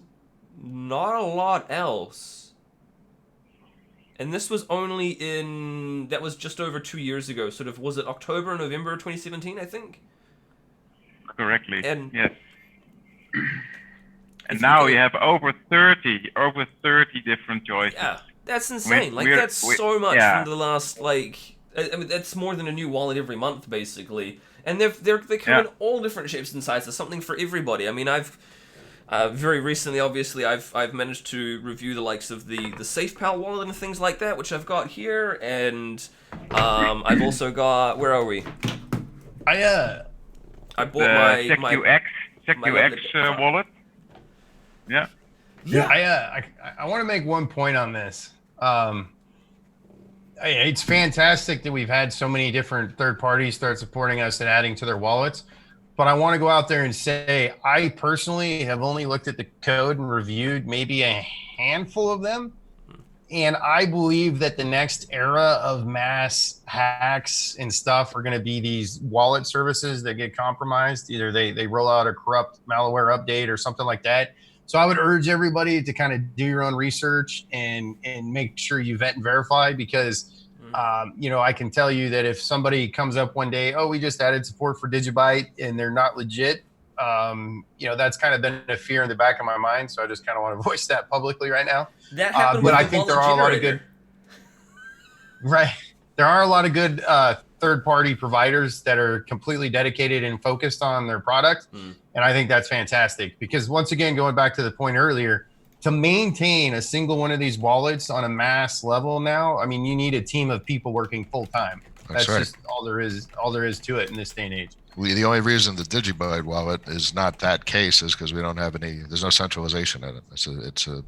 not a lot else. And this was that was just over 2 years ago. Sort of, was it October, November 2017, I think? Correctly, and yes. And now we have over 30 different choices. Yeah, that's insane. That's so much from the last, I mean, that's more than a new wallet every month, basically. And they come in all different shapes and sizes, something for everybody. I mean, I've very recently, obviously, I've managed to review the likes of the SafePal wallet and things like that, which I've got here, and I've also got, where are we? I bought my SecUX wallet. Yeah. I want to make one point on this. It's fantastic that we've had so many different third parties start supporting us and adding to their wallets. But I want to go out there and say, I personally have only looked at the code and reviewed maybe a handful of them. And I believe that the next era of mass hacks and stuff are going to be these wallet services that get compromised. Either they roll out a corrupt malware update or something like that. So I would urge everybody to kind of do your own research and make sure you vet and verify, because I can tell you that if somebody comes up one day, oh, we just added support for DigiByte, and they're not legit, that's kind of been a fear in the back of my mind. So I just kind of want to voice that publicly right now. That happened but with I the think there wallet are a lot of generator. good, right? There are a lot of good third-party providers that are completely dedicated and focused on their product, and I think that's fantastic. Because once again, going back to the point earlier, to maintain a single one of these wallets on a mass level now, I mean, you need a team of people working full time. That's right. just all there is to it in this day and age. The only reason the DigiByte wallet is not that case is because we don't have there's no centralization in it. It's a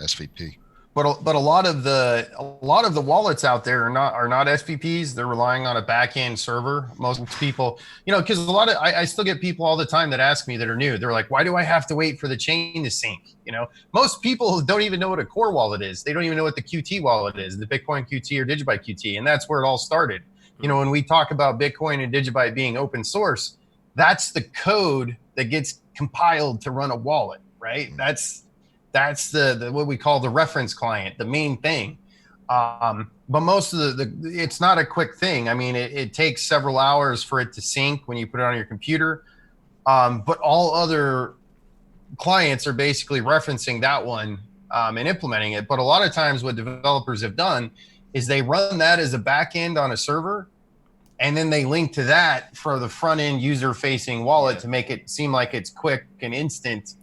SVP. But a lot of the wallets out there are not SVPs. They're relying on a back end server. Most people, because I still get people all the time that ask me that are new. They're like, why do I have to wait for the chain to sync? Most people don't even know what a core wallet is. They don't even know what the QT wallet is, the Bitcoin QT or DigiByte QT, and that's where it all started. When we talk about Bitcoin and DigiByte being open source, that's the code that gets compiled to run a wallet, right? That's the what we call the reference client, the main thing. But most of it's not a quick thing. I mean, it takes several hours for it to sync when you put it on your computer. But all other clients are basically referencing that one and implementing it. But a lot of times what developers have done is they run that as a back end on a server, and then they link to that for the front end user facing wallet to make it seem like it's quick and instant,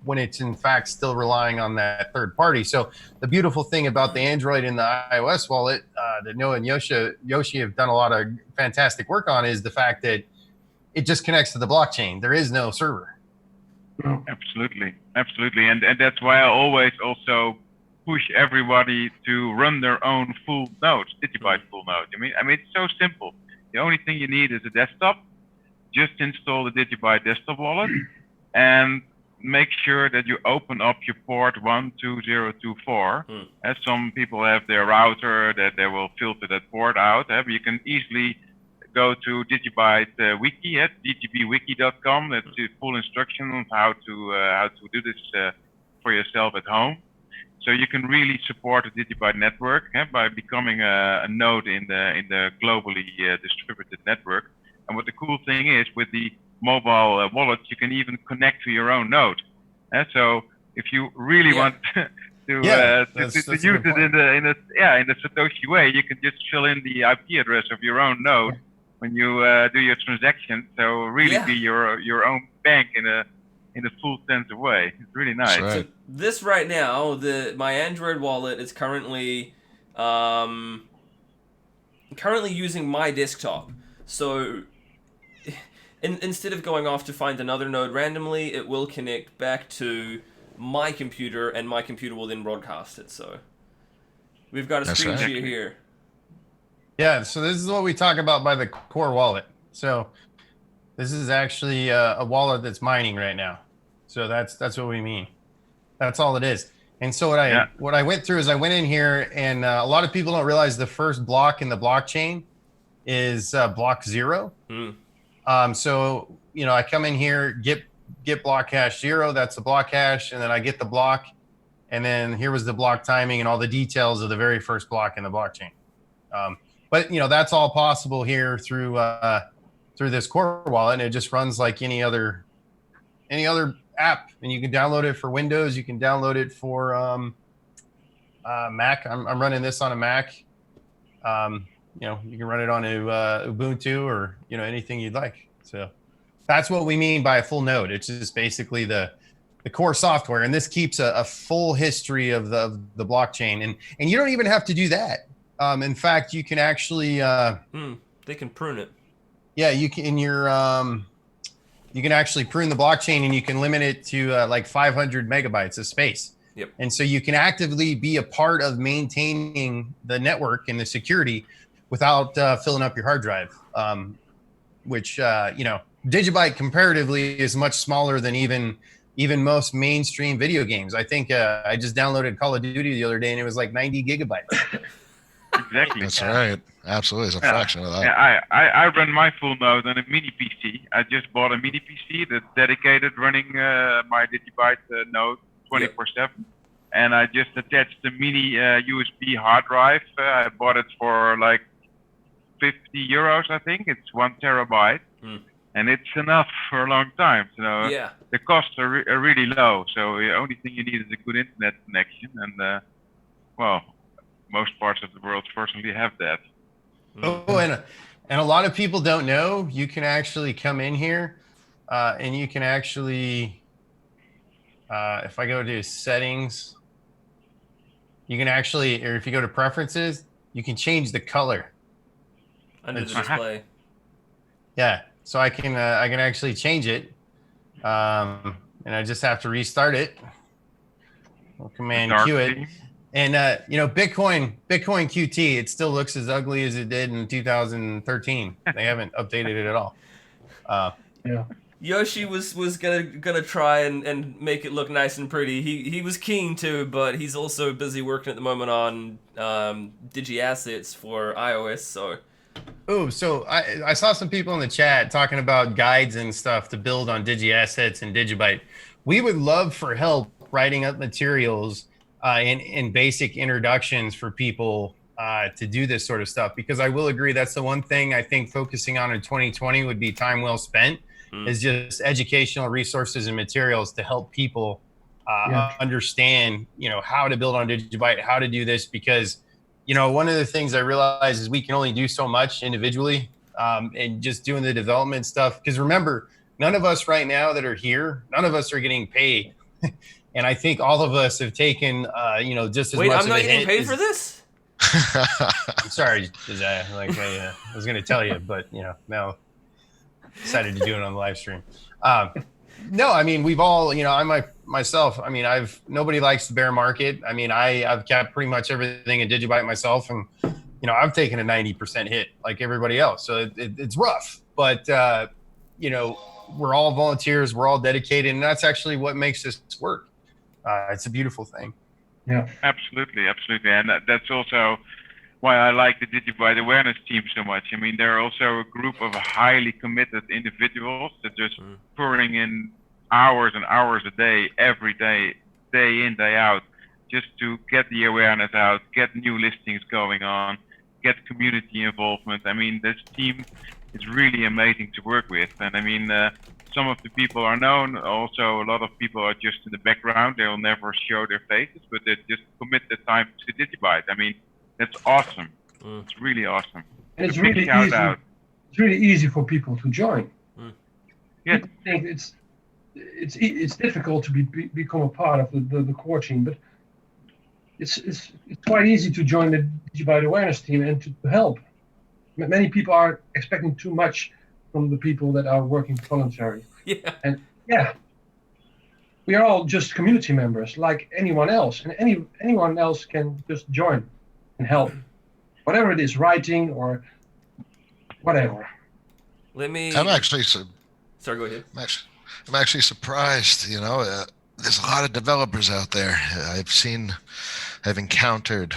when it's in fact still relying on that third party. So the beautiful thing about the Android and the iOS wallet that Noah and Yoshi have done a lot of fantastic work on is the fact that it just connects to the blockchain. There is no server. Absolutely. And that's why I always also push everybody to run their own full node, DigiByte full node. I mean, it's so simple. The only thing you need is a desktop. Just install the DigiByte desktop wallet and make sure that you open up your port 12024. As some people have their router that they will filter that port out. But you can easily go to DigiByte wiki at dgbwiki.com. That's the full instruction on how to do this for yourself at home. So you can really support the DigiByte network by becoming a node in the globally distributed network. And what the cool thing is, with the mobile wallets, you can even connect to your own node. So if you really want to use it in the Satoshi way, you can just fill in the IP address of your own node when you do your transaction. So really be your own bank in a full sense of way. It's really nice. Right. So this right now, my Android wallet is currently using my desktop. So instead of going off to find another node randomly, it will connect back to my computer, and my computer will then broadcast it. So we've got a screen share here. Yeah, so this is what we talk about by the core wallet. So this is actually a wallet that's mining right now. So that's what we mean. That's all it is. And so what I went through is I went in here, and a lot of people don't realize the first block in the blockchain is block 0. So I come in here, get block hash 0. That's the block hash, and then I get the block, and then here was the block timing and all the details of the very first block in the blockchain. But that's all possible here through this core wallet, and it just runs like any other app, and you can download it for Windows. You can download it for Mac. I'm running this on a Mac. You can run it on a Ubuntu or anything you'd like. So that's what we mean by a full node. It's just basically the core software, and this keeps a full history of the blockchain, and you don't even have to do that. In fact, you can actually they can prune it. Yeah, you can. You can actually prune the blockchain, and you can limit it to like 500 megabytes of space. Yep. And so you can actively be a part of maintaining the network and the security without filling up your hard drive, which DigiByte comparatively is much smaller than even even most mainstream video games. I think I just downloaded Call of Duty the other day, and it was like 90 gigabytes. Exactly. That's right. Absolutely. It's a Yeah. fraction of that. Yeah, I run my full node on a mini PC. I just bought a mini PC that's dedicated running my DigiByte node 24/7. And I just attached a mini USB hard drive. I bought it for like 50 euros, I think. It's 1 terabyte. And it's enough for a long time. So the costs are really low. So the only thing you need is a good internet connection. And, well, most parts of the world fortunately have that. Oh, and a lot of people don't know, you can actually come in here and you can actually, if I go to settings, you can actually, or if you go to preferences, you can change the color under the display. Yeah, so I can actually change it, and I just have to restart it. We'll Command Q it, and you know, Bitcoin QT, it still looks as ugly as it did in 2013. They haven't updated it at all. Yeah. Yoshi was gonna try and make it look nice and pretty. He was keen to, but he's also busy working at the moment on Digi Assets for iOS. So I saw some people in the chat talking about guides and stuff to build on Digi Assets and DigiByte. We would love for help writing up materials in basic introductions for people to do this sort of stuff, because I will agree that's the one thing I think focusing on in 2020 would be time well spent. Is just educational resources and materials to help people understand, you know, how to build on DigiByte, how to do this, because, you know, one of the things I realize is we can only do so much individually, and just doing the development stuff. Because remember, none of us right now that are here, none of us are getting paid. And I think all of us have taken, you know, just as much of a hit. Wait, I'm not getting paid for this? I'm sorry, Josiah. Like I was going to tell you, but, you know, now decided to do it on the live stream. No, I mean, we've all, you know, myself, I mean, nobody likes the bear market. I mean, I've kept pretty much everything in DigiByte myself, and, you know, I've taken a 90% hit like everybody else. So it's rough, but, you know, we're all volunteers, we're all dedicated, and that's actually what makes this work. It's a beautiful thing. Yeah, absolutely. And that's also why I like the DigiByte awareness team so much. I mean, they're also a group of highly committed individuals that just pouring in hours and hours a day, every day, day in, day out, just to get the awareness out, get new listings going on, get community involvement. I mean, this team is really amazing to work with. And I mean, some of the people are known. Also, a lot of people are just in the background. They'll never show their faces, but they just commit the time to DigiByte. I mean, that's awesome. It's really awesome. And it's really easy. It's really easy for people to join. Yeah. I think it's difficult to become a part of the core team, but it's quite easy to join the DigiByte awareness team and to help. Many people are expecting too much from the people that are working voluntary. Yeah. And we are all just community members like anyone else, and anyone else can just join and help, whatever it is, writing or whatever. I'm actually sorry, go ahead. I'm actually surprised. You know, there's a lot of developers out there. I've encountered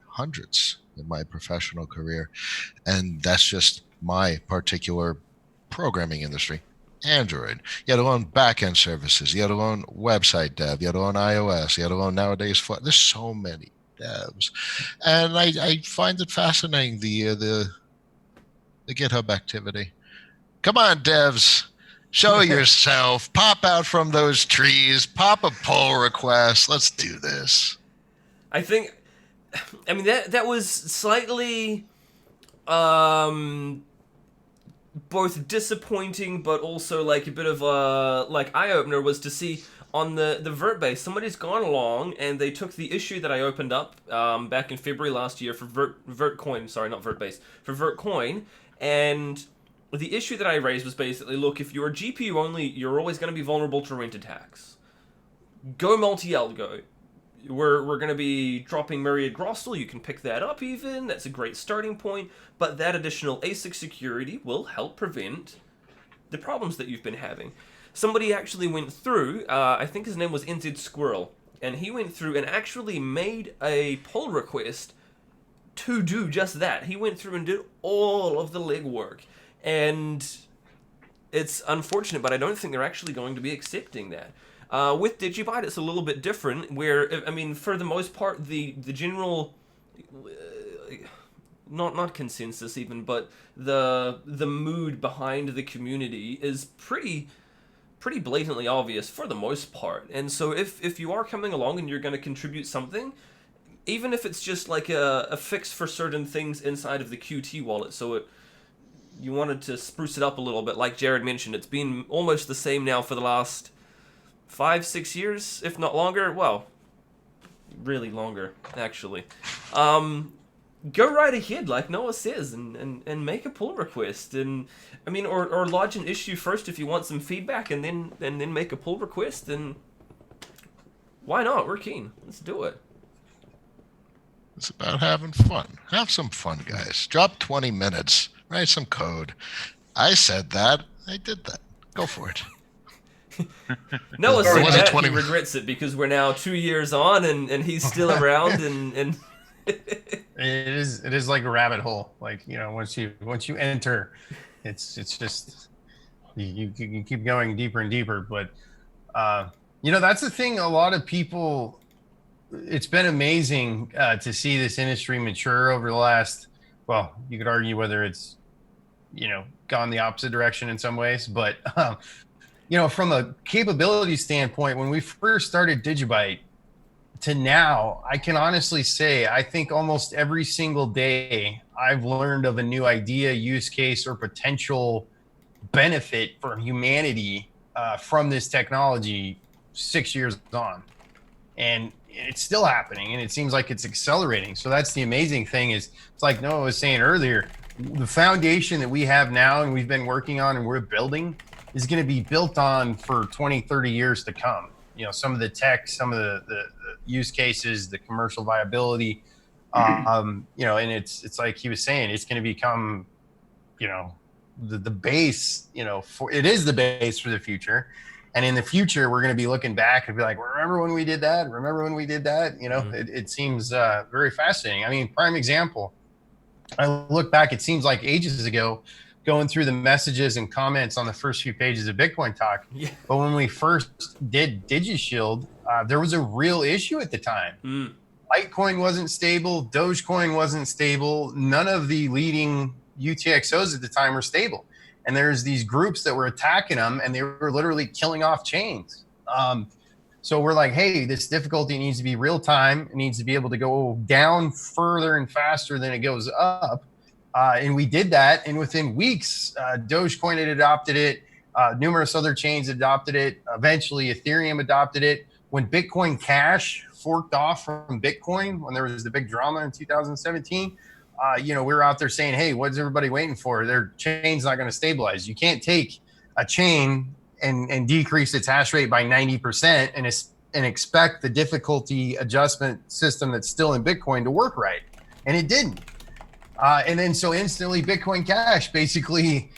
hundreds in my professional career, and that's just my particular programming industry. Android, yet alone backend services, yet alone website dev, yet alone iOS, yet alone nowadays. There's so many devs, and I find it fascinating the GitHub activity. Come on, devs, show yourself, pop out from those trees, pop a pull request. Let's do this. I mean that was slightly both disappointing, but also like a bit of a eye opener was to see on the vert base, somebody's gone along and they took the issue that I opened up back in February last year for Vertcoin, sorry, not VertBase, for Vertcoin, and the issue that I raised was basically, look, if you're GPU only, you're always going to be vulnerable to rent attacks. Go multi-algo. We're going to be dropping Myriad Grossel. You can pick that up even. That's a great starting point. But that additional ASIC security will help prevent the problems that you've been having. somebody actually went through, I think his name was NZ Squirrel, and he went through and actually made a pull request to do just that. He went through and did all of the legwork, and it's unfortunate, but I don't think they're actually going to be accepting that. With DigiByte, it's a little bit different, where, I mean, for the most part, the general, not consensus even, but the mood behind the community is pretty blatantly obvious for the most part. And so if you are coming along and you're going to contribute something, even if it's just like a fix for certain things inside of the Qt wallet, so you wanted to spruce it up a little bit, like Jared mentioned, it's been almost the same now for the last 5-6 years, if not longer. Well, really longer, actually. Go right ahead, like Noah says, and make a pull request, and I mean, or lodge an issue first if you want some feedback, and then make a pull request, and why not? We're keen. Let's do it. It's about having fun. Have some fun, guys. Drop 20 minutes. Write some code. I said that. I did that. Go for it. Noah said that 20... he regrets it because we're now 2 years on and he's still around and it is like a rabbit hole. Like, you know, once you enter, it's just you keep going deeper and deeper. But you know, that's the thing. A lot of people, it's been amazing to see this industry mature over the last, well, you could argue whether it's, you know, gone the opposite direction in some ways, but you know, from a capability standpoint, when we first started DigiByte to now, I can honestly say, I think almost every single day I've learned of a new idea, use case, or potential benefit for humanity from this technology 6 years on. And it's still happening, and it seems like it's accelerating. So that's the amazing thing, is it's like Noah was saying earlier, the foundation that we have now and we've been working on and we're building is going to be built on for 20, 30 years to come. You know, some of the tech, some of the use cases, the commercial viability, you know, and it's like he was saying, it's going to become, you know, the base, you know, it is the base for the future. And in the future, we're going to be looking back and be like, remember when we did that? Remember when we did that? You know, it seems very fascinating. I mean, prime example, I look back, it seems like ages ago, going through the messages and comments on the first few pages of Bitcoin Talk. Yeah. But when we first did DigiShield, there was a real issue at the time. Litecoin wasn't stable. Dogecoin wasn't stable. None of the leading UTXOs at the time were stable. And there's these groups that were attacking them, and they were literally killing off chains. So we're like, hey, this difficulty needs to be real time. It needs to be able to go down further and faster than it goes up. And we did that. And within weeks, Dogecoin had adopted it. Numerous other chains adopted it. Eventually, Ethereum adopted it. When Bitcoin Cash forked off from Bitcoin, when there was the big drama in 2017, you know, we were out there saying, hey, what's everybody waiting for? Their chain's not going to stabilize. You can't take a chain and decrease its hash rate by 90% and expect the difficulty adjustment system that's still in Bitcoin to work right. And it didn't. And then so instantly Bitcoin Cash basically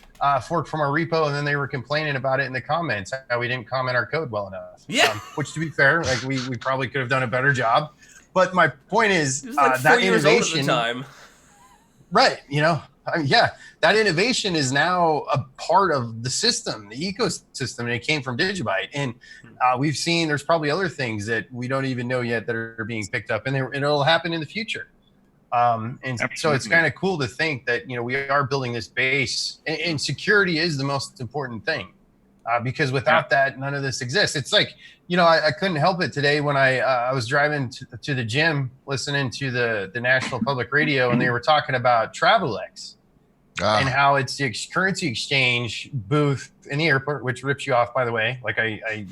forked from our repo, and then they were complaining about it in the comments, how we didn't comment our code well enough. Yeah. Which, to be fair, like we probably could have done a better job. But my point is like that 4 years innovation, old at the time. Right, you know, I mean, yeah, that innovation is now a part of the system, the ecosystem, and it came from DigiByte. And we've seen there's probably other things that we don't even know yet that are being picked up, and it'll happen in the future. And Absolutely. So it's kind of cool to think that, you know, we are building this base, and security is the most important thing, because without that, none of this exists. It's like, you know, I couldn't help it today when I was driving to the gym, listening to the National Public Radio, and they were talking about TravelX and how it's the currency exchange booth in the airport, which rips you off, by the way. Like I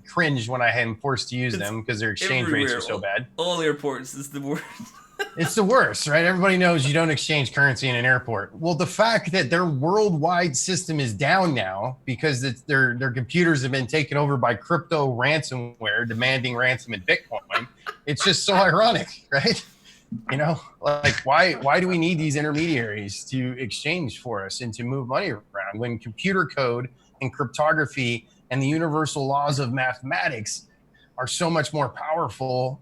cringed when I am forced to use them because their exchange rates are so bad. All airports is the worst. It's the worst, right? Everybody knows you don't exchange currency in an airport. Well, the fact that their worldwide system is down now because their computers have been taken over by crypto ransomware demanding ransom in Bitcoin, it's just so ironic, right? You know, like why do we need these intermediaries to exchange for us and to move money around when computer code and cryptography and the universal laws of mathematics are so much more powerful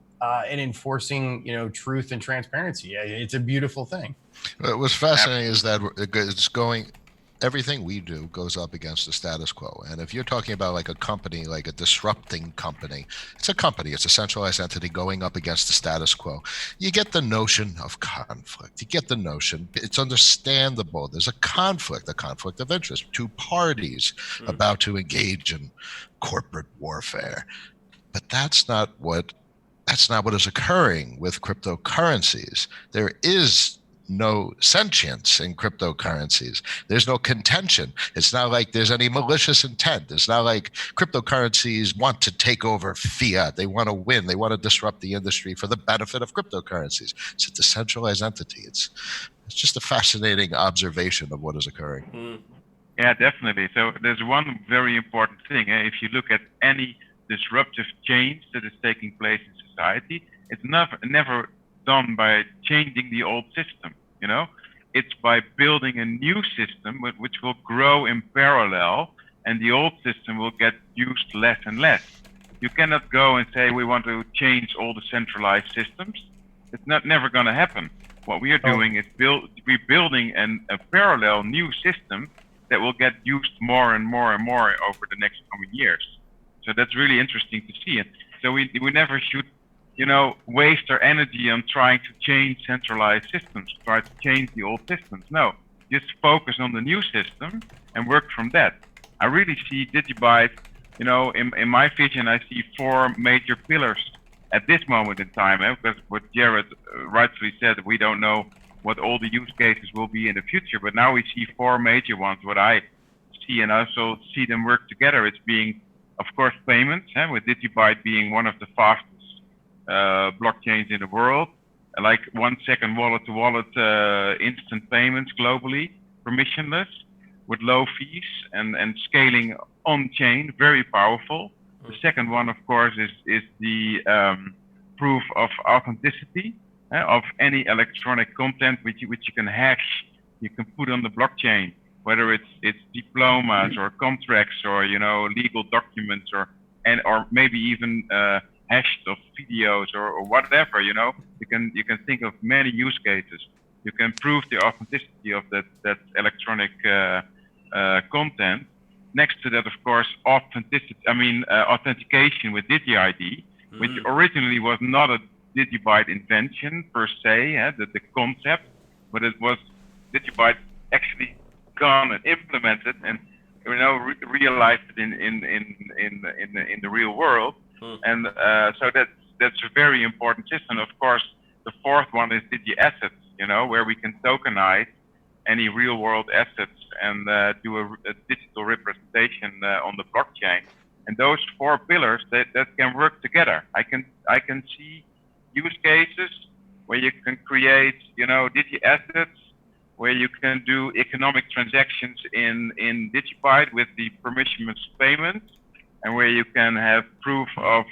in enforcing, truth and transparency. It's a beautiful thing. What's fascinating is that everything we do goes up against the status quo. And if you're talking about like a company, like a disrupting company, it's a company, it's a centralized entity going up against the status quo. You get the notion of conflict. You get the notion, it's understandable. There's a conflict of interest. Two parties about to engage in corporate warfare. But that's not what is occurring with cryptocurrencies. There is no sentience in cryptocurrencies. There's no contention. It's not like there's any malicious intent. It's not like cryptocurrencies want to take over fiat. They want to win. They want to disrupt the industry for the benefit of cryptocurrencies. It's a decentralized entity. It's just a fascinating observation of what is occurring. Yeah, definitely. So there's one very important thing. If you look at any disruptive change that is taking place in society, it's never done by changing the old system. It's by building a new system which will grow in parallel, and the old system will get used less and less. You cannot go and say we want to change all the centralized systems. It's never going to happen. What we are doing is we're building a parallel new system that will get used more and more and more over the next coming years. So that's really interesting to see it. So we never should waste our energy on trying to change centralized systems, try to change the old systems. No, just focus on the new system and work from that. I really see DigiByte, in my vision, I see four major pillars at this moment in time, because what Jared rightfully said, we don't know what all the use cases will be in the future, but now we see four major ones, what I see, and I also see them work together. It's being, of course, payments, with DigiByte being one of the fastest blockchains in the world, like 1 second wallet to wallet instant payments globally, permissionless, with low fees and scaling on chain, very powerful. The second one, of course, is the proof of authenticity of any electronic content which you can hash, you can put on the blockchain, whether it's diplomas or contracts or legal documents or maybe even hashed of videos or whatever, you can think of many use cases. You can prove the authenticity of that electronic content. Next to that, of course, authentication with DigiID, which originally was not a DigiByte invention per se, the concept, but it was DigiByte actually gone and implemented and realized it in the real world. And so that's a very important system. Of course, the fourth one is DigiAssets, where we can tokenize any real world assets and do a digital representation on the blockchain. And those four pillars that can work together. I can see use cases where you can create, DigiAssets, where you can do economic transactions in DigiByte with the permissionless payments, and where you can have proof of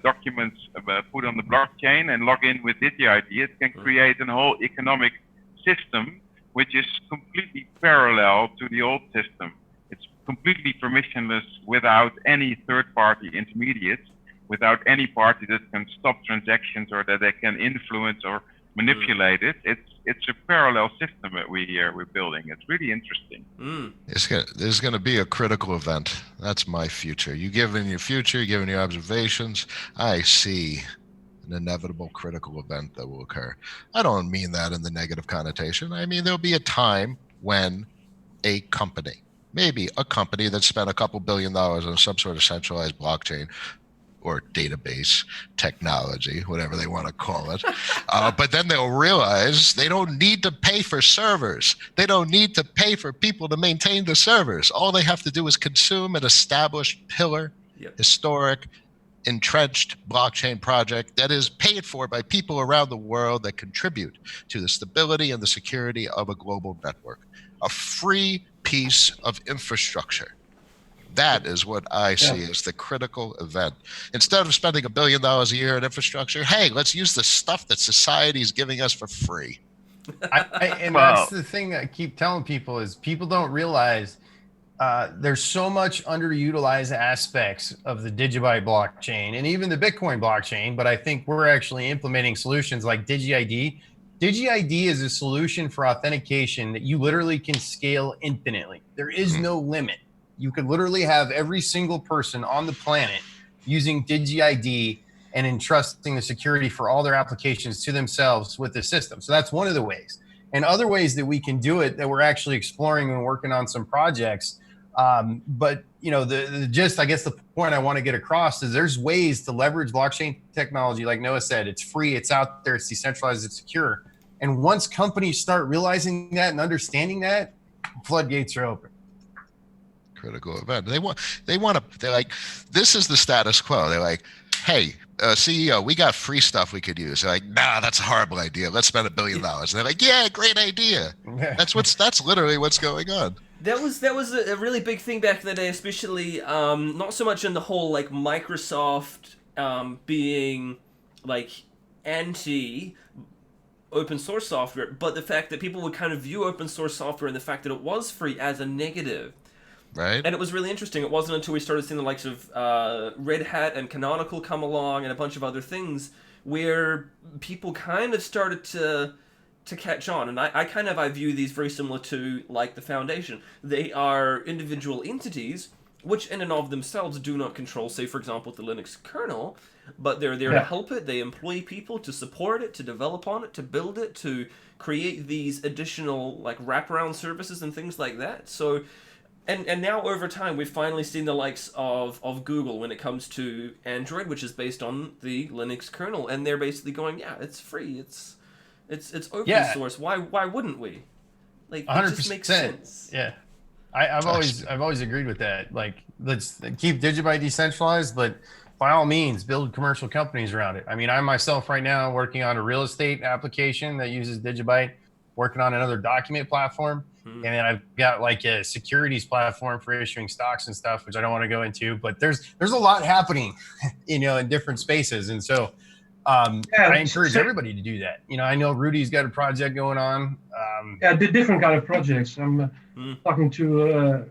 documents put on the blockchain and log in with DigiID. It can create a whole economic system which is completely parallel to the old system. It's completely permissionless without any third-party intermediates, without any party that can stop transactions or that they can influence or manipulate it. It's a parallel system that we're building. It's really interesting. There's going to be a critical event. That's my future. You given your future, given your observations, I see an inevitable critical event that will occur. I don't mean that in the negative connotation. I mean, there'll be a time when a company, maybe a company that spent a couple $2 billion on some sort of centralized blockchain or database technology, whatever they want to call it. But then they'll realize they don't need to pay for servers. They don't need to pay for people to maintain the servers. All they have to do is consume an established pillar, historic, entrenched blockchain project that is paid for by people around the world that contribute to the stability and the security of a global network. A free piece of infrastructure. That is what I see as the critical event. Instead of spending $1 billion a year in infrastructure, hey, let's use the stuff that society is giving us for free. And that's the thing I keep telling people is people don't realize there's so much underutilized aspects of the DigiByte blockchain and even the Bitcoin blockchain. But I think we're actually implementing solutions like DigiID. DigiID is a solution for authentication that you literally can scale infinitely. There is no limit. You could literally have every single person on the planet using DigiID and entrusting the security for all their applications to themselves with the system. So that's one of the ways. And other ways that we can do it that we're actually exploring and working on some projects. But you know, the gist, I guess the point I want to get across is there's ways to leverage blockchain technology. Like Noah said, it's free, it's out there, it's decentralized, it's secure. And once companies start realizing that and understanding that, floodgates are open. Critical event. They're like, this is the status quo. They're like, hey, CEO, we got free stuff we could use. They're like, nah, that's a horrible idea. Let's spend $1 billion. And they're like, yeah, great idea. That's literally what's going on. That was a really big thing back in the day, especially not so much in the whole like Microsoft being like anti open source software, but the fact that people would kind of view open source software and the fact that it was free as a negative. Right. And it was really interesting. It wasn't until we started seeing the likes of Red Hat and Canonical come along and a bunch of other things where people kind of started to catch on. And I view these very similar to like the Foundation. They are individual entities which in and of themselves do not control, say for example, the Linux kernel, but they're there to help it. They employ people to support it, to develop on it, to build it, to create these additional like wraparound services and things like that. So And now over time we've finally seen the likes of Google when it comes to Android, which is based on the Linux kernel, and they're basically going, yeah, it's free, it's open source. Why wouldn't we? Like 100%. It just makes sense. Yeah, I've always agreed with that. Like, let's keep DigiByte decentralized, but by all means build commercial companies around it. I mean, I myself right now working on a real estate application that uses DigiByte, working on another document platform. And then I've got like a securities platform for issuing stocks and stuff, which I don't want to go into, but there's a lot happening, you know, in different spaces. And so I encourage everybody to do that. You know, I know Rudy's got a project going on. Different kind of projects. I'm talking to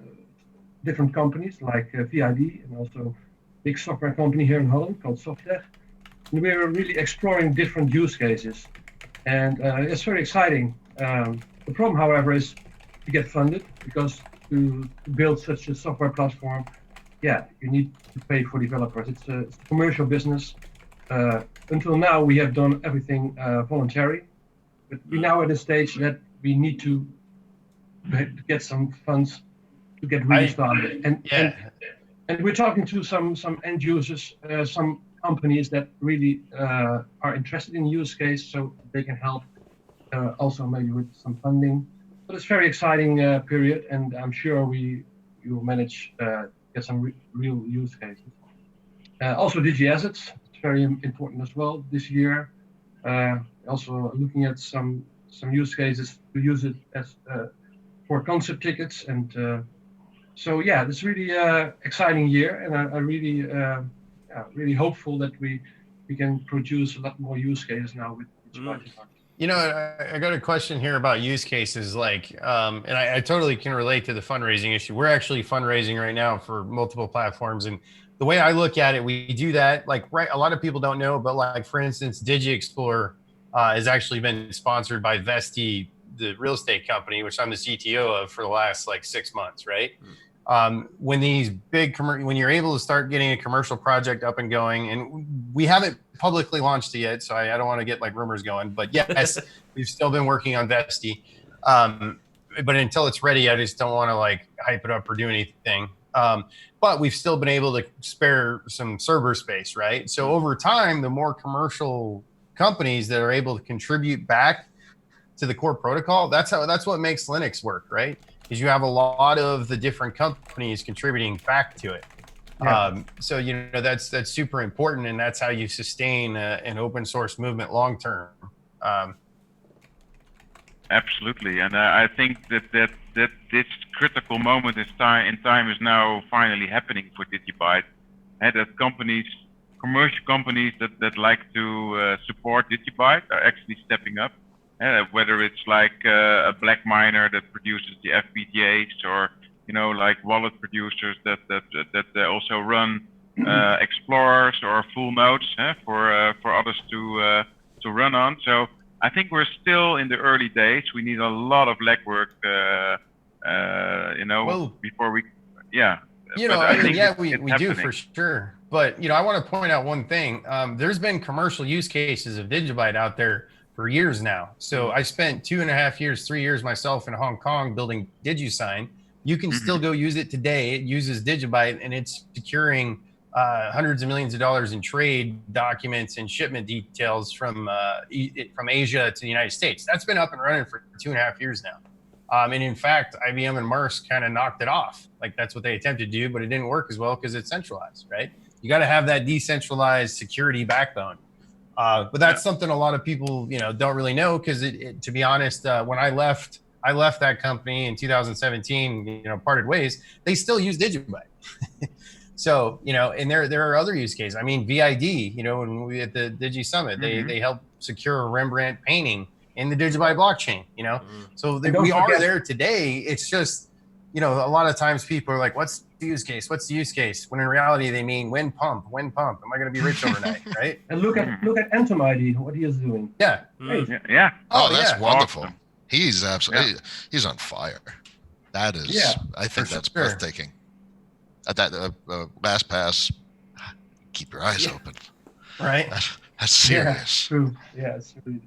different companies like VID and also a big software company here in Holland called Software. And we're really exploring different use cases. And it's very exciting. The problem, however, is to get funded, because to build such a software platform, you need to pay for developers. It's a commercial business. Until now, we have done everything voluntary, but we're now at a stage that we need to get some funds to get really started. And we're talking to some end users, some companies that really are interested in use case, so they can help also maybe with some funding. But it's a very exciting period, and I'm sure we will manage to get some real use cases. Also, DigiAssets, it's very important as well this year. Also looking at some use cases to use it as for concert tickets, and so it's really exciting year, and I really really hopeful that we can produce a lot more use cases now with DigiByte. You know, I got a question here about use cases, like, and I totally can relate to the fundraising issue. We're actually fundraising right now for multiple platforms. And the way I look at it, we do that, like, right, a lot of people don't know, but like, for instance, DigiExplore has actually been sponsored by Vesti, the real estate company, which I'm the CTO of for the last like 6 months, right? When these big, when you're able to start getting a commercial project up and going, and we haven't publicly launched it yet, so I don't want to get like rumors going, but yes, we've still been working on Vesti. But until it's ready, I just don't want to like hype it up or do anything. But we've still been able to spare some server space, right? So over time, the more commercial companies that are able to contribute back to the core protocol, that's what makes Linux work, right? Is you have a lot of the different companies contributing back to it. So, you know, that's super important, and that's how you sustain an open source movement long term. Absolutely, and I think that this critical moment in time is now finally happening for DigiByte, and that commercial companies that like to support DigiByte are actually stepping up. whether it's like a black miner that produces the FPGAs, or like wallet producers that also run explorers or full nodes for others to run on. So I think we're still in the early days. We need a lot of legwork, before we, yeah. We do for sure. But I want to point out one thing. There's been commercial use cases of DigiByte out there for years now. So I spent 2.5 years, 3 years myself in Hong Kong building DigiSign. You can still go use it today. It uses DigiByte, and it's securing hundreds of millions of dollars in trade documents and shipment details from Asia to the United States. That's been up and running for 2.5 years now. And in fact, IBM and Maersk kind of knocked it off. Like, that's what they attempted to do, but it didn't work as well because it's centralized, right? You got to have that decentralized security backbone. But that's something a lot of people, don't really know, because to be honest, when I left that company in 2017, parted ways, they still use DigiByte. So, and there are other use cases. I mean, VID, when we at the Digi Summit, they help secure a Rembrandt painting in the DigiByte blockchain, So we are there today. It's just, a lot of times people are like, what's the use case? What's the use case? When in reality, they mean when pump. Am I going to be rich overnight, right? And look at Atom ID, what he is doing. Yeah. Yeah. Oh, that's wonderful. Awesome. He's absolutely, he's on fire. That is, I think that's breathtaking. At that LastPass, keep your eyes open. Right. That's serious. Yeah, true. Yeah, it's really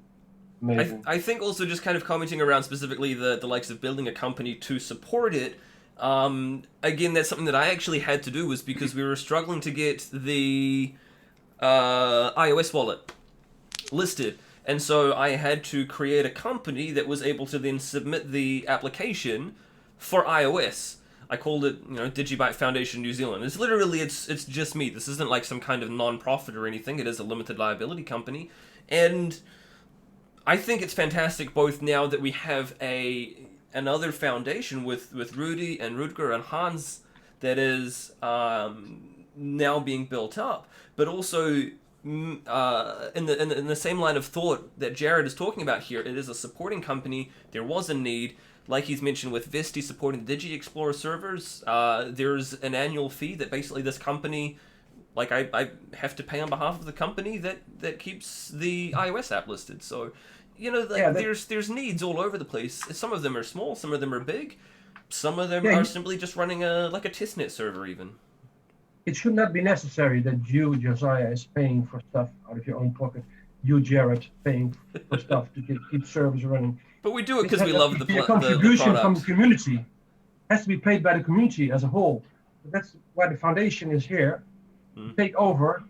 amazing. I think also just kind of commenting around specifically the likes of building a company to support it. Again, that's something that I actually had to do, was because we were struggling to get the iOS wallet listed. And so I had to create a company that was able to then submit the application for iOS. I called it, DigiByte Foundation New Zealand. It's literally, it's just me. This isn't like some kind of non-profit or anything. It is a limited liability company. And I think it's fantastic both now that we have another foundation with Rudy and Rutger and Hans that is now being built up, but also in the same line of thought that Jared is talking about here. It is a supporting company. There was a need. Like he's mentioned with Vesti supporting the Digi Explorer servers, there's an annual fee that basically this company, like I have to pay on behalf of the company that keeps the iOS app listed. So, there's needs all over the place. Some of them are small, some of them are big, some of them are simply just running a testnet server even. It should not be necessary that you, Josiah, is paying for stuff out of your own pocket. You, Jared, paying for stuff to keep servers running. But we do it because we love the contribution the from the community. It has to be paid by the community as a whole. But that's why the foundation is here to take over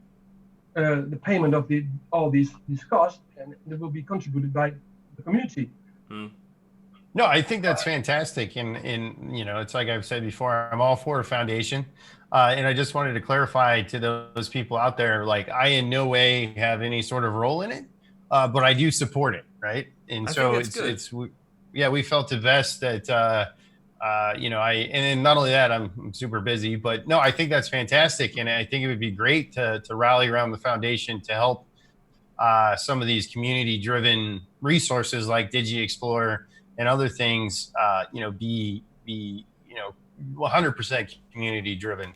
the payment of all these costs, and it will be contributed by the community. No, I think that's fantastic, and it's like I've said before, I'm all for a foundation, and I just wanted to clarify to those people out there, like, I in no way have any sort of role in it, but I do support it, right? And so we felt to vest that, and not only that, I'm super busy, but no, I think that's fantastic. And I think it would be great to rally around the foundation to help some of these community driven resources like Digi Explorer and other things, be 100% community driven.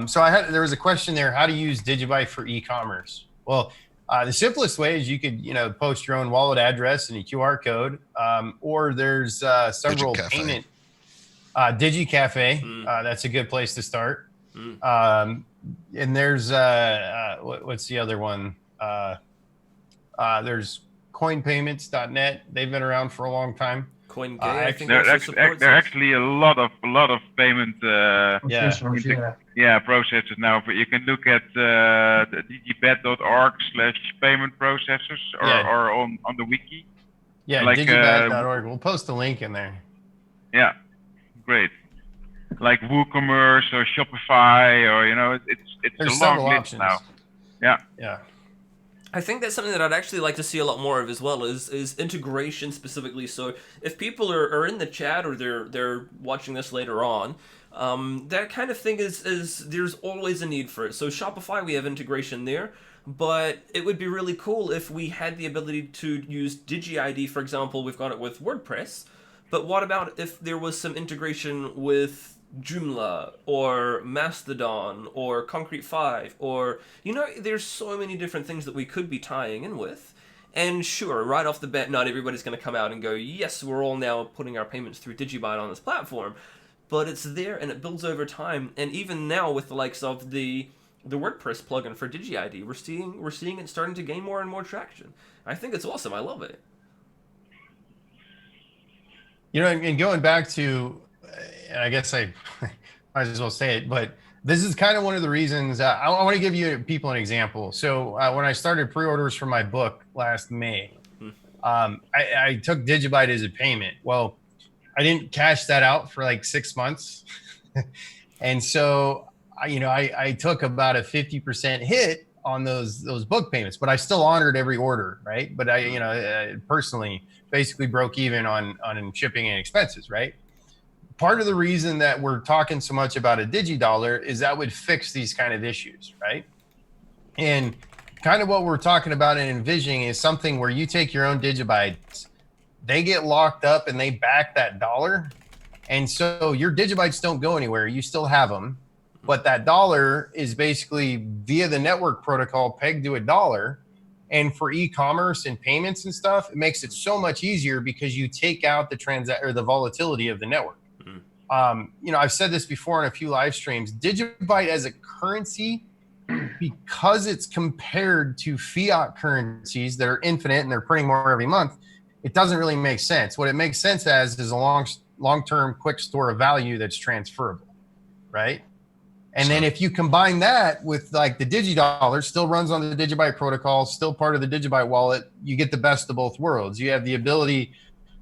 So there was a question there, how to use DigiByte for e-commerce. Well, the simplest way is you could, post your own wallet address and a QR code, or there's several payment. DigiCafe, that's a good place to start. And there's what's the other one? There's coinpayments.net. They've been around for a long time. CoinGay, I think there are actually a lot of payment processors now. But you can look at the digibet.org/payment processors or on the wiki. Yeah, like digibet.org. We'll post a link in there. Yeah, great. Like WooCommerce or Shopify, or it's There's a long list options now. Yeah. I think that's something that I'd actually like to see a lot more of as well, is integration specifically. So if people are in the chat or they're watching this later on, that kind of thing is there's always a need for it. So Shopify, we have integration there. but it would be really cool if we had the ability to use DigiID, for example. We've got it with WordPress, but what about if there was some integration with Joomla or Mastodon or Concrete 5, or, you know, there's so many different things that we could be tying in with. And sure, right off the bat, not everybody's going to come out and go, yes, we're all now putting our payments through DigiByte on this platform. But it's there and it builds over time. And even now with the likes of the WordPress plugin for DigiID, we're seeing it starting to gain more and more traction. I think it's awesome. I love it. You know, and going back to, I guess I might as well say it, but this is kind of one of the reasons I want to give you people an example. So when I started pre-orders for my book last May, I took DigiByte as a payment. Well, I didn't cash that out for like 6 months. And so, I took about a 50% hit on those book payments, but I still honored every order, right? But I personally basically broke even on shipping and expenses, right? Part of the reason that we're talking so much about a DigiDollar is that would fix these kind of issues, right? And kind of what we're talking about and envisioning is something where you take your own DigiBytes, they get locked up and they back that dollar. And so your DigiBytes don't go anywhere. You still have them, but that dollar is basically via the network protocol pegged to a dollar. And for e-commerce and payments and stuff, it makes it so much easier because you take out the volatility of the network. I've said this before in a few live streams. DigiByte as a currency, because it's compared to fiat currencies that are infinite and they're printing more every month, it doesn't really make sense. What it makes sense as is a long-term quick store of value that's transferable, right? And then if you combine that with like the DigiDollar, still runs on the DigiByte protocol, still part of the DigiByte wallet, you get the best of both worlds. You have the ability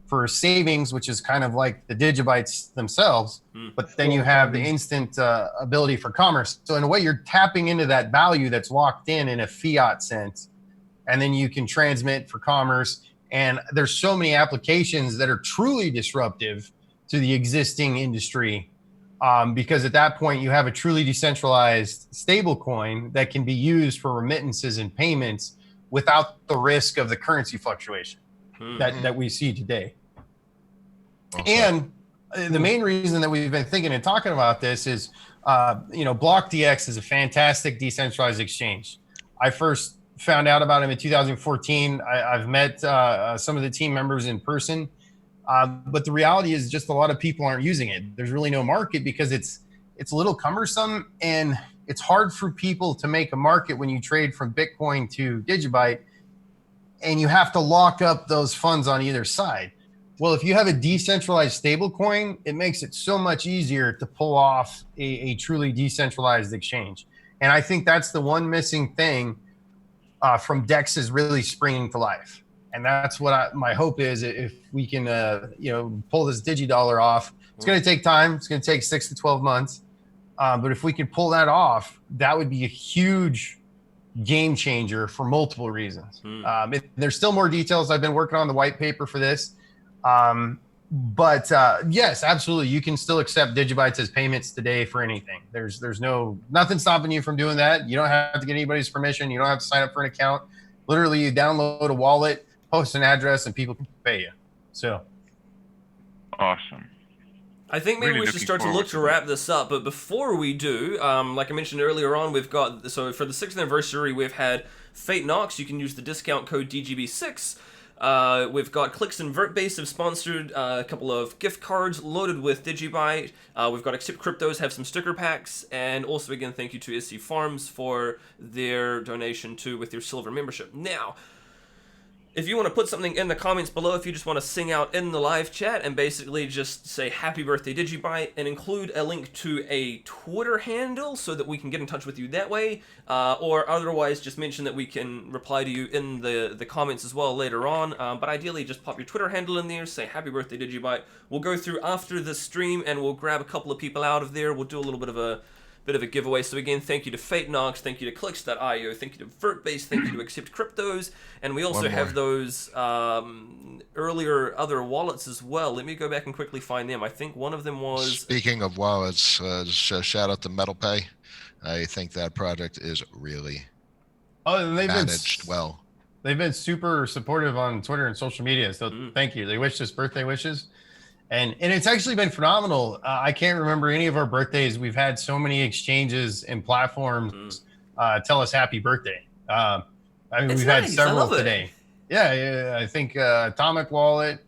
for savings, which is kind of like the DigiBytes themselves, but then you have the instant ability for commerce. So in a way, you're tapping into that value that's locked in a fiat sense, and then you can transmit for commerce. And there's so many applications that are truly disruptive to the existing industry, because at that point you have a truly decentralized stable coin that can be used for remittances and payments without the risk of the currency fluctuation that we see today. Okay. And the main reason that we've been thinking and talking about this is, BlockDX is a fantastic decentralized exchange. I first found out about him in 2014. I've met some of the team members in person, but the reality is just a lot of people aren't using it. There's really no market because it's a little cumbersome, and it's hard for people to make a market when you trade from Bitcoin to DigiByte, and you have to lock up those funds on either side. Well, if you have a decentralized stablecoin, it makes it so much easier to pull off a truly decentralized exchange. And I think that's the one missing thing from DEX is really springing to life. And that's what my hope is, if we can, pull this DigiDollar off. It's going to take time. It's going to take 6 to 12 months. But if we can pull that off, that would be a huge game changer for multiple reasons. There's still more details. I've been working on the white paper for this. But yes, absolutely. You can still accept DigiBytes as payments today for anything. There's nothing stopping you from doing that. You don't have to get anybody's permission. You don't have to sign up for an account. Literally, you download a wallet, post an address, and people can pay you. So awesome. I think maybe we should start to look to wrap this up. But before we do, like I mentioned earlier on, we've got, so for the 6th anniversary, we've had Fate Knox. You can use the discount code DGB6. We've got Clicks and VertBase have sponsored a couple of gift cards loaded with DigiByte. We've got Accept Cryptos have some sticker packs, and also again thank you to SC Farms for their donation too with their silver membership. Now, if you want to put something in the comments below, if you just want to sing out in the live chat and basically just say happy birthday DigiByte and include a link to a Twitter handle so that we can get in touch with you that way, or otherwise just mention that we can reply to you in the comments as well later on, but ideally just pop your Twitter handle in there, say happy birthday DigiByte. We'll go through after the stream and we'll grab a couple of people out of there. We'll do a little bit of a giveaway. So again, thank you to Fate Knox, thank you to Clicks.io, thank you to VertBase, thank you to Accept Cryptos, and we also have those earlier other wallets as well. Let me go back and quickly find them. I think one of them was... Speaking of wallets, shout out to MetalPay. I think that project is really Oh, they've managed well. They've been super supportive on Twitter and social media. So thank you. They wished us birthday wishes. And it's actually been phenomenal. I can't remember any of our birthdays. We've had so many exchanges and platforms tell us happy birthday. I mean, we've had several today. Yeah, I think Atomic Wallet,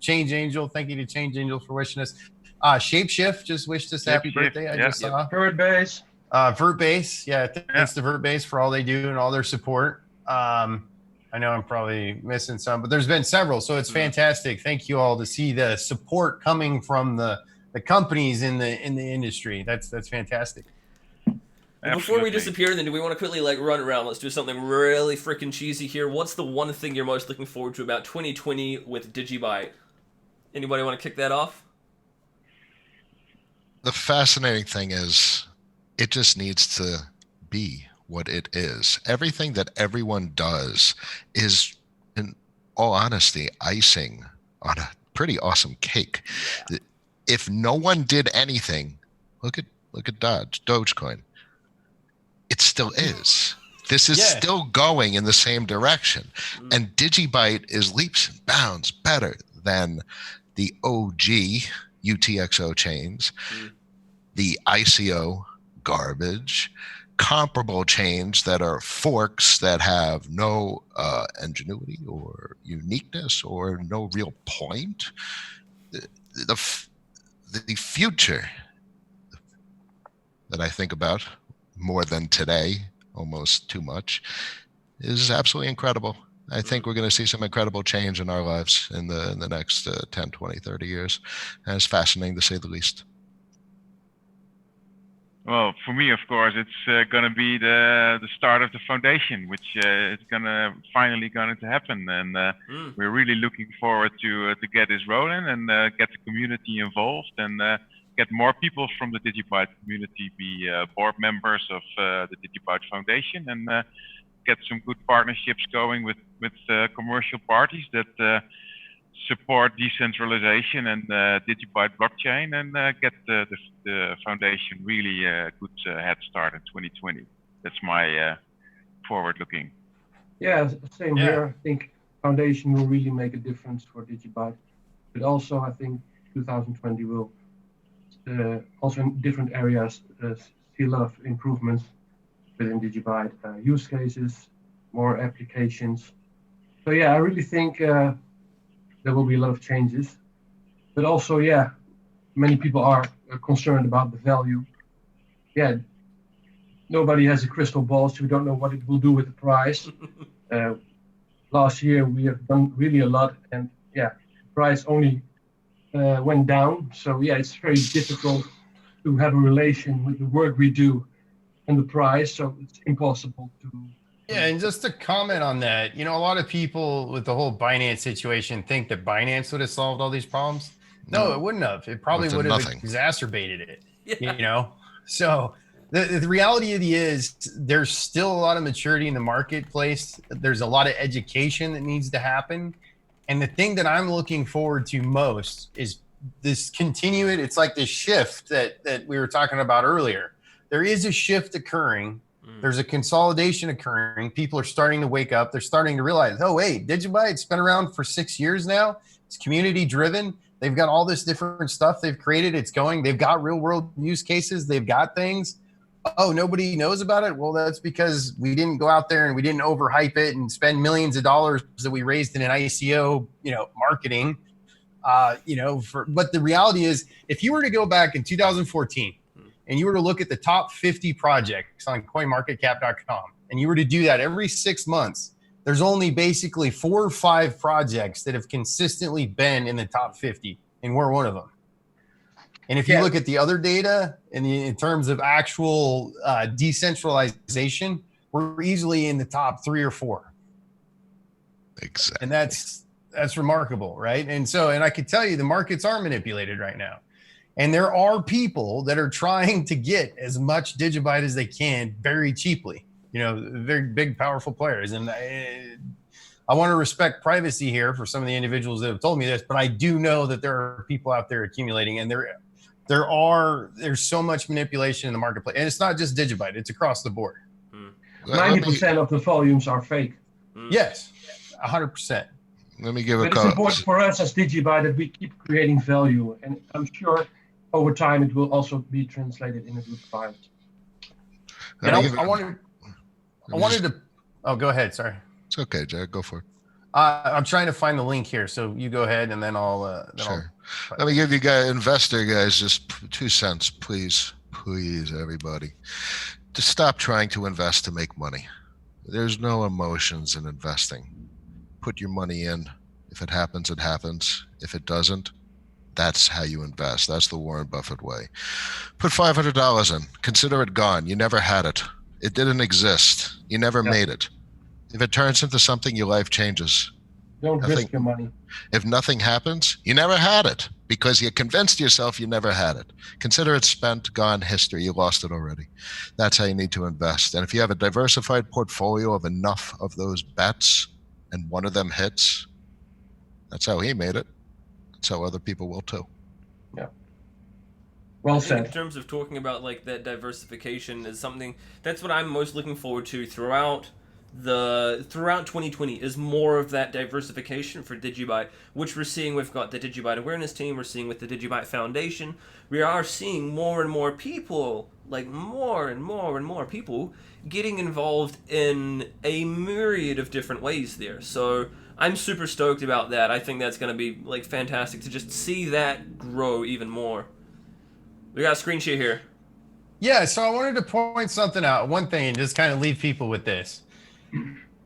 Change Angel. Thank you to Change Angel for wishing us. Shapeshift just wished us happy birthday. I just saw. VertBase. VertBase. Yeah, thanks to VertBase for all they do and all their support. I know I'm probably missing some, but there's been several, so it's fantastic. Thank you all to see the support coming from the companies in the industry. That's fantastic. Well, before we disappear, then, do we want to quickly run around? Let's do something really freaking cheesy here. What's the one thing you're most looking forward to about 2020 with DigiByte? Anybody want to kick that off? The fascinating thing is, it just needs to be what it is. Everything that everyone does is, in all honesty, icing on a pretty awesome cake. Yeah. If no one did anything, look at Dogecoin. It still is. This is still going in the same direction. And DigiByte is leaps and bounds better than the OG UTXO chains, the ICO garbage, comparable chains that are forks that have no ingenuity or uniqueness or no real point. The future that I think about more than today, almost too much, is absolutely incredible. I think we're going to see some incredible change in our lives in the next 10, 20, 30 years. And it's fascinating to say the least. Well, for me, of course, it's going to be the start of the foundation, which is finally going to happen. And we're really looking forward to get this rolling and get the community involved and get more people from the DigiByte community be board members of the DigiByte Foundation and get some good partnerships going with commercial parties that support decentralization and DigiByte blockchain and get the foundation really a good head start in 2020. That's my forward looking. Yeah, same here. I think foundation will really make a difference for DigiByte, but also I think 2020 will also in different areas see a lot of improvements within DigiByte, use cases, more applications. So yeah, I really think there will be a lot of changes, but also many people are concerned about the value. Nobody has a crystal ball, so we don't know what it will do with the price. Last year we have done really a lot, and the price only went down. So it's very difficult to have a relation with the work we do and the price. So it's impossible to. Yeah, and just to comment on that, a lot of people with the whole Binance situation think that Binance would have solved all these problems. No, it wouldn't have. It probably would have exacerbated it. So the reality of it is there's still a lot of maturity in the marketplace. There's a lot of education that needs to happen. And the thing that I'm looking forward to most is this continued, it's like this shift that we were talking about earlier. There is a shift occurring. There's a consolidation occurring. People are starting to wake up. They're starting to realize, oh, wait, DigiByte's been around for 6 years now. It's community driven. They've got all this different stuff they've created. It's going. They've got real world use cases. They've got things. Oh, nobody knows about it. Well, that's because we didn't go out there and we didn't overhype it and spend millions of dollars that we raised in an ICO, marketing, but the reality is if you were to go back in 2014 and you were to look at the top 50 projects on coinmarketcap.com and you were to do that every 6 months, there's only basically 4 or 5 projects that have consistently been in the top 50, and we're one of them. And if you look at the other data in terms of actual decentralization, we're easily in the top 3 or 4. Exactly. And that's remarkable, right? And I can tell you the markets are manipulated right now. And there are people that are trying to get as much DigiByte as they can very cheaply, very big, powerful players. And I want to respect privacy here for some of the individuals that have told me this, but I do know that there are people out there accumulating, and there's so much manipulation in the marketplace. And it's not just DigiByte, it's across the board. 90% of the volumes are fake. Yes, 100%. Let me give But it's important for us as DigiByte that we keep creating value, and I'm sure over time it will also be translated in a good product. And I wanted to. Oh, go ahead. Sorry. It's okay, Jared. Go for it. I'm trying to find the link here, so you go ahead, and then I'll. Sure. Let me give you investor guys, just 2 cents, please, everybody. To stop trying to invest to make money. There's no emotions in investing. Put your money in. If it happens, it happens. If it doesn't, that's how you invest. That's the Warren Buffett way. Put $500 in. Consider it gone. You never had it. It didn't exist. You never made it. If it turns into something, your life changes. Don't risk your money. If nothing happens, you never had it because you convinced yourself you never had it. Consider it spent, gone, history. You lost it already. That's how you need to invest. And if you have a diversified portfolio of enough of those bets and one of them hits, that's how he made it. That's how other people will too. Yeah. Well said. In terms of talking about like that diversification is something that's what I'm most looking forward to throughout 2020 is more of that diversification for DigiByte, which we're seeing. We've got the DigiByte awareness team, we're seeing with the DigiByte Foundation. We are seeing more and more people, like more and more people getting involved in a myriad of different ways there. So I'm super stoked about that. I think that's going to be like fantastic to just see that grow even more. We got a screen share here. Yeah, so I wanted to point something out, one thing, and just kind of leave people with this.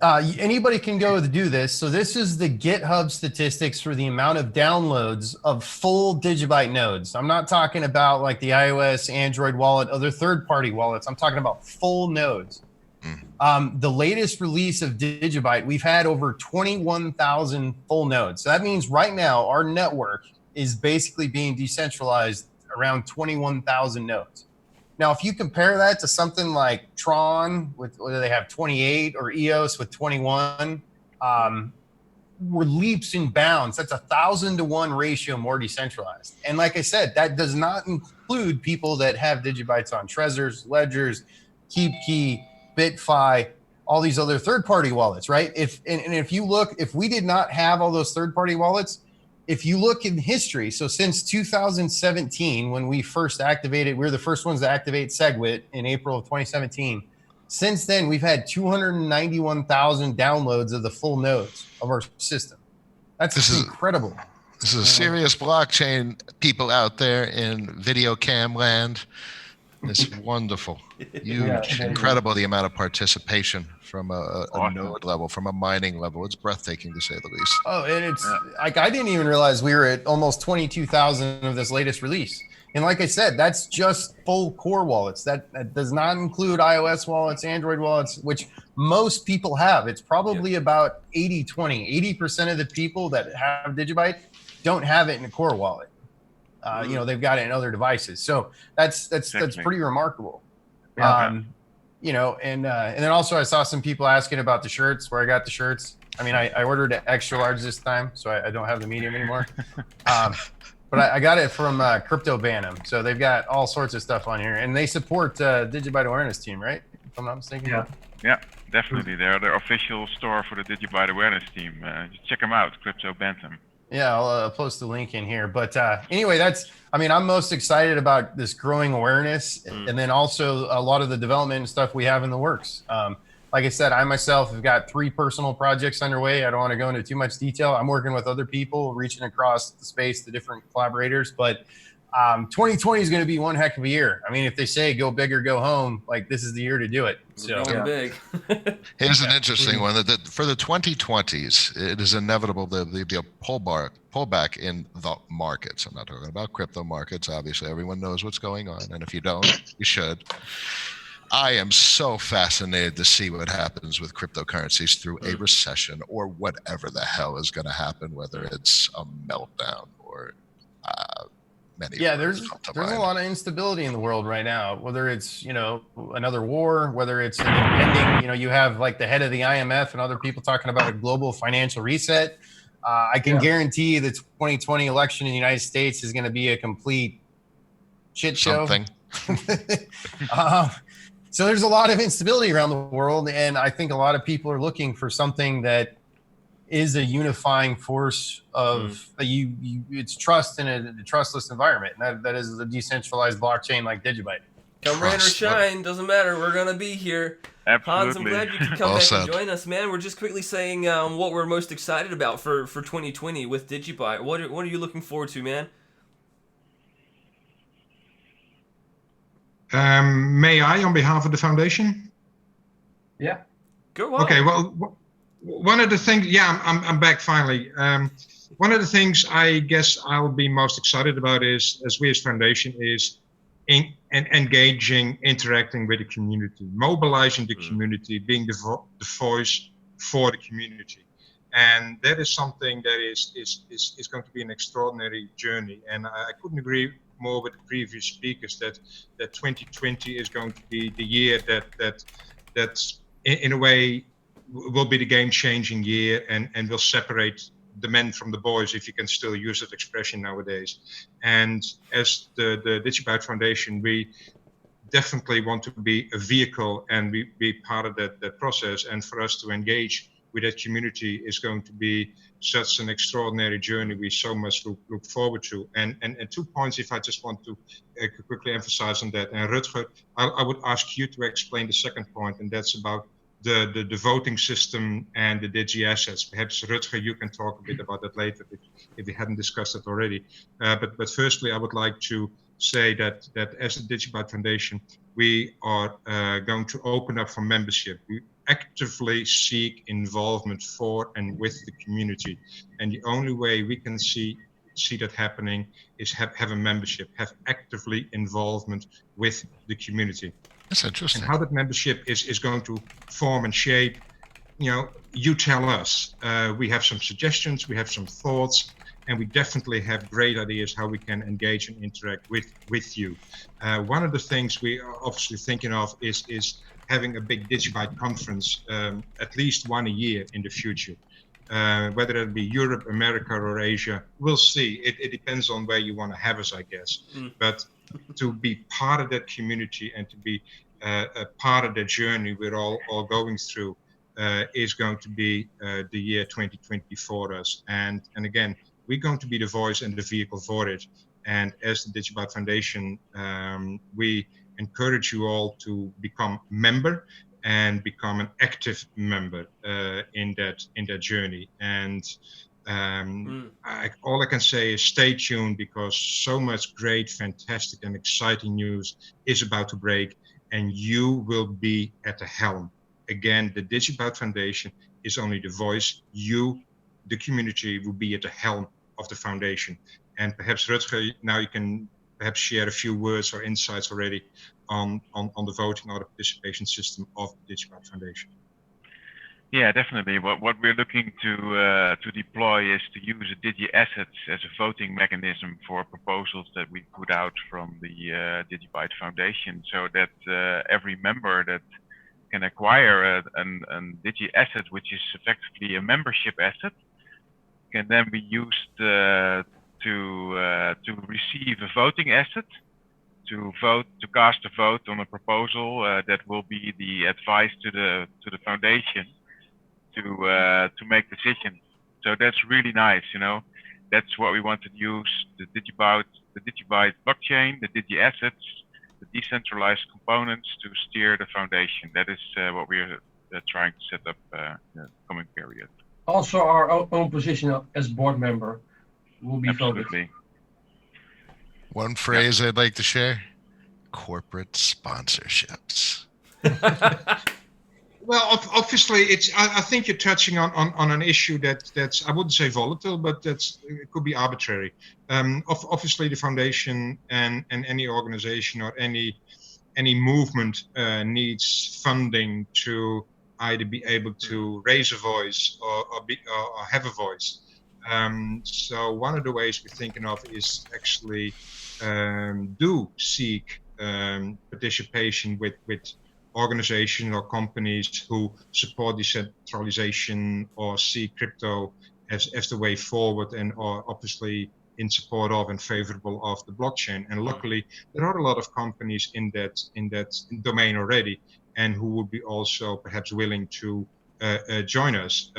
Anybody can go to do this. So this is the GitHub statistics for the amount of downloads of full DigiByte nodes. I'm not talking about like the iOS, Android wallet, other third-party wallets. I'm talking about full nodes. The latest release of DigiByte, we've had over 21,000 full nodes. So that means right now our network is basically being decentralized around 21,000 nodes. Now, if you compare that to something like Tron, with whether they have 28 or EOS with 21, we're leaps and bounds. That's 1,000 to 1 ratio more decentralized. And like I said, that does not include people that have DigiBytes on Trezors, Ledgers, KeepKey, BitFi, all these other third-party wallets, right? If you look, if we did not have all those third-party wallets, if you look in history, so since 2017, when we first activated, we were the first ones to activate SegWit in April of 2017. Since then, we've had 291,000 downloads of the full nodes of our system. That's incredible. This is a serious blockchain, people out there in video cam land. It's wonderful, huge, incredible, the amount of participation from a node level, from a mining level. It's breathtaking to say the least. Oh, and it's like, I didn't even realize we were at almost 22,000 of this latest release. And like I said, that's just full core wallets. That does not include iOS wallets, Android wallets, which most people have. It's probably about 80-20. 80% of the people that have DigiByte don't have it in a core wallet. They've got it in other devices. So that's pretty remarkable. Yeah. And then also I saw some people asking about the shirts, where I got the shirts. I mean, I ordered an extra large this time, so I don't have the medium anymore. But I got it from Crypto Bouwman. So they've got all sorts of stuff on here, and they support DigiByte Awareness Team, right? If I'm not mistaken. Yeah, definitely. They're the official store for the DigiByte Awareness Team. Just check them out, Crypto Bouwman. Yeah, I'll post the link in here. But anyway, I'm most excited about this growing awareness, and then also a lot of the development and stuff we have in the works. Like I said, I myself have got 3 personal projects underway. I don't want to go into too much detail. I'm working with other people, reaching across the space to different collaborators. But 2020 is going to be one heck of a year. I mean, if they say go big or go home, like this is the year to do it. So going big. Here's an interesting one. That for the 2020s, it is inevitable there'll be a pullback in the markets. I'm not talking about crypto markets. Obviously, everyone knows what's going on, and if you don't, you should. I am so fascinated to see what happens with cryptocurrencies through a recession or whatever the hell is going to happen, whether it's a meltdown or there's a lot of instability in the world right now, whether it's another war, whether it's impending, you have like the head of the IMF and other people talking about a global financial reset. I can guarantee the 2020 election in the United States is going to be a complete shit show. So there's a lot of instability around the world, and I think a lot of people are looking for something that is a unifying force of it's trust in a trustless environment, and that is a decentralized blockchain like DigiByte. Come rain or shine, doesn't matter. We're gonna be here. Absolutely. Hans, I'm glad you could come back and join us, man. We're just quickly saying what we're most excited about for 2020 with DigiByte. What are you looking forward to, man? May I, on behalf of the foundation? Yeah. Go on. Okay. Well, one of the things, I'm back finally. One of the things I guess I'll be most excited about is, as we as foundation, is engaging, interacting with the community, mobilizing the community, being the voice for the community. And that is something that is going to be an extraordinary journey. And I couldn't agree more with the previous speakers that 2020 is going to be the year that in a way will be the game-changing year and will separate the men from the boys, if you can still use that expression nowadays. And as the DigiByte Foundation, we definitely want to be a vehicle and be part of that process. And for us to engage with that community is going to be such an extraordinary journey we so much look forward to. And 2 points, if I just want to quickly emphasize on that. And Rutger, I would ask you to explain the second point, and that's about the voting system and the Digi assets. Perhaps Rutger, you can talk a bit about that later if we hadn't discussed it already. But firstly, I would like to say that as the DigiByte Foundation, we are going to open up for membership. We actively seek involvement for and with the community, and the only way we can see that happening is have a membership, have actively involvement with the community. That's interesting. And how that membership is going to form and shape, you tell us. We have some suggestions, we have some thoughts, and we definitely have great ideas how we can engage and interact with you. One of the things we are obviously thinking of is having a big DigiByte conference, at least one a year in the future. Whether it be Europe, America, or Asia, we'll see. It depends on where you want to have us, I guess. But to be part of that community and to be a part of the journey we're all going through is going to be the year 2020 for us. And again, we're going to be the voice and the vehicle for it. And as the DigiByte Foundation, we encourage you all to become a member and become an active member in that journey. And all I can say is stay tuned, because so much great, fantastic, and exciting news is about to break, and you will be at the helm. Again, the DigiByte Foundation is only the voice. You, the community, will be at the helm of the foundation. And perhaps Rutger, now you can perhaps share a few words or insights already on the voting or the participation system of the DigiByte Foundation. Yeah, definitely. What we're looking to deploy is to use a Digi Assets as a voting mechanism for proposals that we put out from the DigiByte Foundation, so that every member that can acquire a Digi Asset, which is effectively a membership asset, can then be used to receive a voting asset, to cast a vote on a proposal that will be the advice to the foundation to make decisions. So that's really nice, That's what we want to use, the DigiByte blockchain, the Digi Assets, the decentralized components to steer the foundation. That is what we're trying to set up in the coming period. Also, our own position as board member will be Absolutely. voted. One phrase I'd like to share: corporate sponsorships. Well, obviously, I think you're touching on an issue that's, I wouldn't say volatile, but it could be arbitrary. Obviously, the foundation and any organization or any movement needs funding to either be able to raise a voice or have a voice. So one of the ways we're thinking of is actually do seek participation with organizations or companies who support decentralization or see crypto as the way forward, and or obviously in support of and favorable of the blockchain. And luckily, there are a lot of companies in that domain already, and who would be also perhaps willing to join us.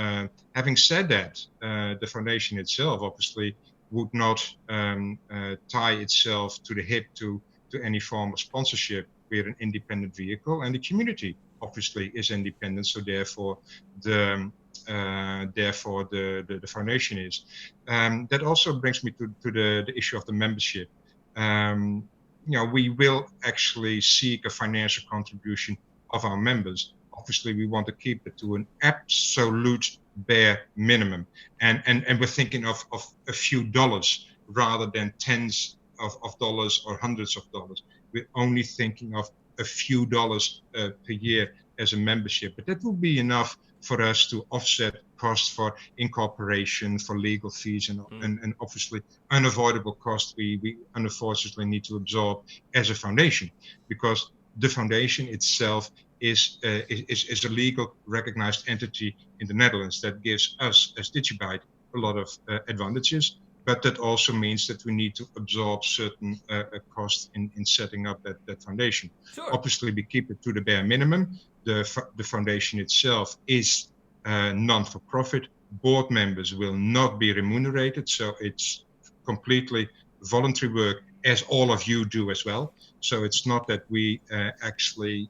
Having said that, the foundation itself obviously would not tie itself to the hip to any form of sponsorship. We're an independent vehicle, and the community obviously is independent. So therefore, the foundation is. That also brings me to the issue of the membership. We will actually seek a financial contribution of our members. Obviously, we want to keep it to an absolute bare minimum, and we're thinking of a few dollars rather than tens of dollars or hundreds of dollars. We're only thinking of a few dollars per year as a membership, but that will be enough for us to offset costs for incorporation, for legal fees, and obviously unavoidable costs we unfortunately need to absorb as a foundation, because the foundation itself is a legal recognized entity in the Netherlands that gives us as DigiByte a lot of advantages, but that also means that we need to absorb certain costs in setting up that foundation. Sure. Obviously, we keep it to the bare minimum. The foundation itself is non-for-profit. Board members will not be remunerated, so it's completely voluntary work, as all of you do as well. So it's not that we actually,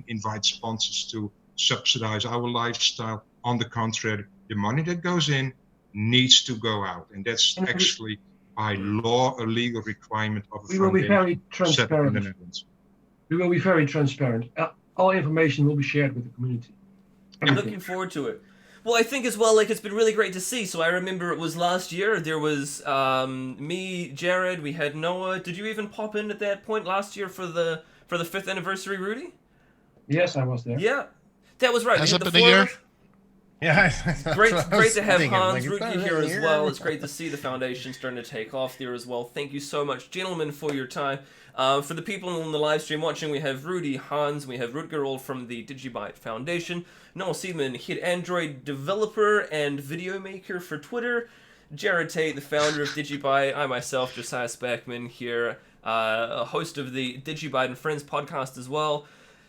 invite sponsors to subsidize our lifestyle. On the contrary, the money that goes in needs to go out, and that's actually by law a legal requirement of a we will be very set up in the transparent. Netherlands. We will be very transparent. All information will be shared with the community. I'm looking forward to it. Well, I think as well, it's been really great to see. So I remember it was last year. There was me, Jared. We had Noah. Did you even pop in at that point last year for the 5th anniversary, Rudy? Yes, I was there. Yeah, that was right. Has We it had been a year? Yeah. Great to have thinking. Hans, Like, it's not Rutger here really as here. well. It's great to see the foundation starting to take off there as well. Thank you so much, gentlemen, for your time. For the people in the live stream watching, we have Rudy, Hans, we have Rutger all from the DigiByte Foundation, Noel Seidman, head Android developer and video maker for Twitter, Jared Tate, the founder of DigiByte, I myself, Josiah Jared here, a host of the DigiByte and Friends podcast as well.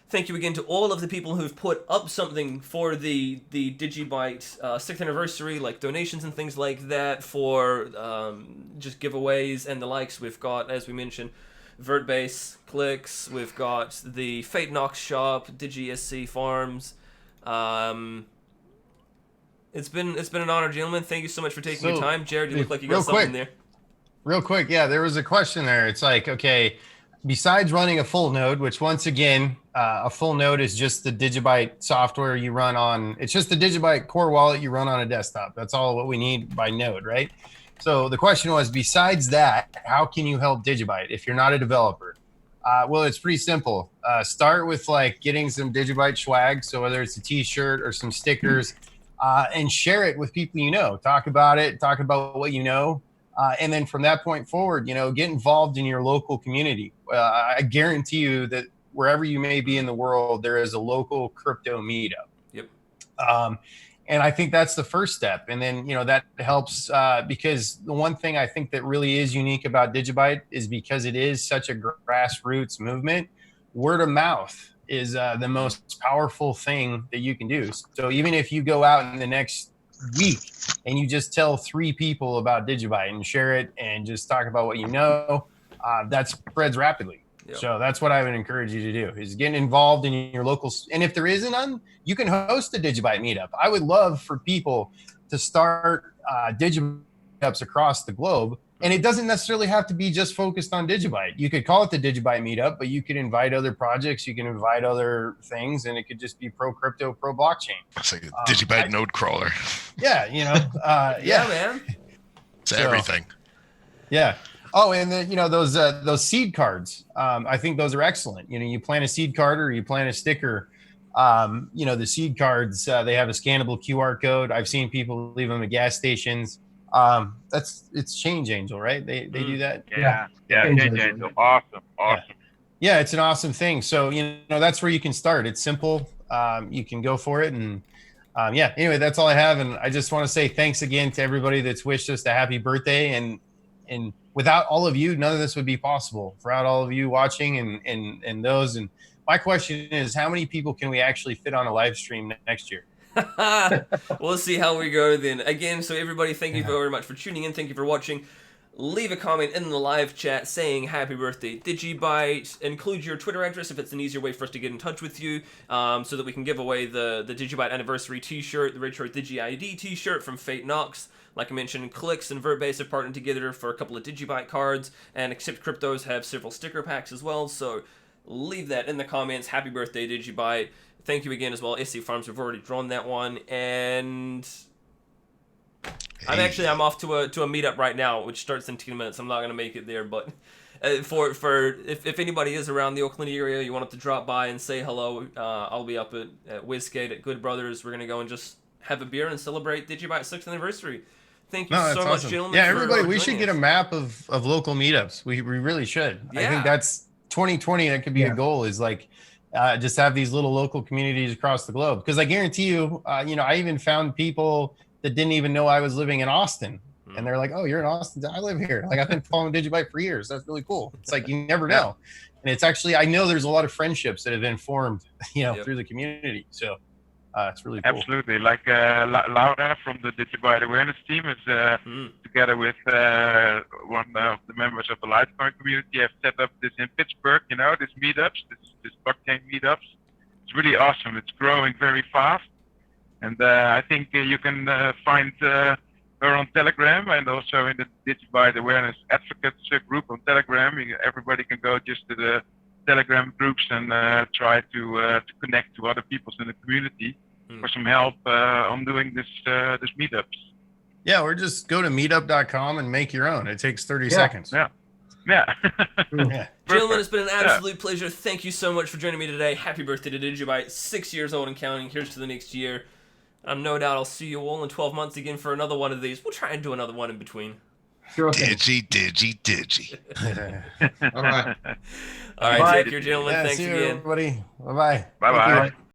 Thank you again to all of the people who've put up something for the DigiByte 6th anniversary, like donations and things like that, for just giveaways and the likes. We've got, as we mentioned, Vertbase Clicks, we've got the Fate Nox shop, DigiSC Farms. It's been an honor, gentlemen. Thank you so much for taking your time. Jared, you look like you got something there. Real quick, yeah, there was a question there. It's like, okay, besides running a full node, which once again, a full node is just the DigiByte software you run on. It's just the DigiByte core wallet you run on a desktop. That's all what we need by node, right? So the question was, besides that, how can you help DigiByte if you're not a developer? Well, it's pretty simple. Start with getting some DigiByte swag. So whether it's a t-shirt or some stickers, and share it with people you know. Talk about it. Talk about what you know. And then from that point forward, get involved in your local community. I guarantee you that wherever you may be in the world, there is a local crypto meetup. Yep. And I think that's the first step. And then, that helps because the one thing I think that really is unique about DigiByte is because it is such a grassroots movement, word of mouth is the most powerful thing that you can do. So even if you go out in the next week and you just tell 3 people about DigiByte and share it and just talk about what you know, that spreads rapidly. Yep. So that's what I would encourage you to do, is get involved in your local. And if there isn't none, you can host a DigiByte meetup. I would love for people to start DigiBytes across the globe. And it doesn't necessarily have to be just focused on DigiByte. You could call it the DigiByte meetup, but you could invite other projects. You can invite other things, and it could just be pro crypto, pro blockchain. It's like a DigiByte node crawler. Yeah, yeah, man. It's everything. Yeah. Oh, and then, those seed cards. I think those are excellent. You plant a seed card or you plant a sticker. The seed cards, they have a scannable QR code. I've seen people leave them at gas stations. It's Change Angel, right? They do that. Yeah. Change Angel. Awesome. Yeah, it's an awesome thing. So, that's where you can start. It's simple. You can go for it. And anyway, that's all I have. And I just want to say thanks again to everybody that's wished us a happy birthday. And and without all of you, none of this would be possible. Without all of you watching and those. And my question is, how many people can we actually fit on a live stream next year? We'll see how we go then. Again, so everybody, thank you very much for tuning in. Thank you for watching. Leave a comment in the live chat saying happy birthday DigiByte. Include your Twitter address if it's an easier way for us to get in touch with you, so that we can give away the DigiByte anniversary t-shirt, the retro DigiID t-shirt from Fate Knox. Like I mentioned, Clicks and Verbase have partnered together for a couple of DigiByte cards, and Accept Cryptos have several sticker packs as well, so leave that in the comments. Happy birthday DigiByte. Thank you again as well. SC Farms, we've already drawn that one, and I'm off to a meetup right now, which starts in 2 minutes. I'm not gonna make it there, but if anybody is around the Oakland area, you want up to drop by and say hello. I'll be up at WizKate at Good Brothers. We're gonna go and just have a beer and celebrate DigiByte's 6th anniversary. Thank you so much, gentlemen. Yeah, everybody, we should get a map of local meetups. We really should. Yeah. I think that's 2020. That could be a goal. Is like. Just have these little local communities across the globe. Because I guarantee you, I even found people that didn't even know I was living in Austin. And they're like, oh, you're in Austin? I live here. Like, I've been following DigiByte for years. That's really cool. It's like, you never know. And it's actually, I know there's a lot of friendships that have been formed, through the community. So it's really cool. Absolutely. Like Laura from the DigiByte awareness team is together with one of the members of the Litecoin community have set up this in Pittsburgh, this meetups, this blockchain meetups. It's really awesome. It's growing very fast. And I think you can find her on Telegram and also in the DigiByte Awareness Advocates group on Telegram. Everybody can go just to the Telegram groups and try to connect to other people in the community for some help on doing this meetups. Yeah, or just go to meetup.com and make your own. It takes 30 seconds. Yeah. Gentlemen, it's been an absolute pleasure. Thank you so much for joining me today. Happy birthday to DigiByte. 6 years old and counting. Here's to the next year. No doubt I'll see you all in 12 months again for another one of these. We'll try and do another one in between. Sure. Digi. All right. All right, take care, gentlemen. Thanks see you, again. everybody. Bye-bye. Bye-bye.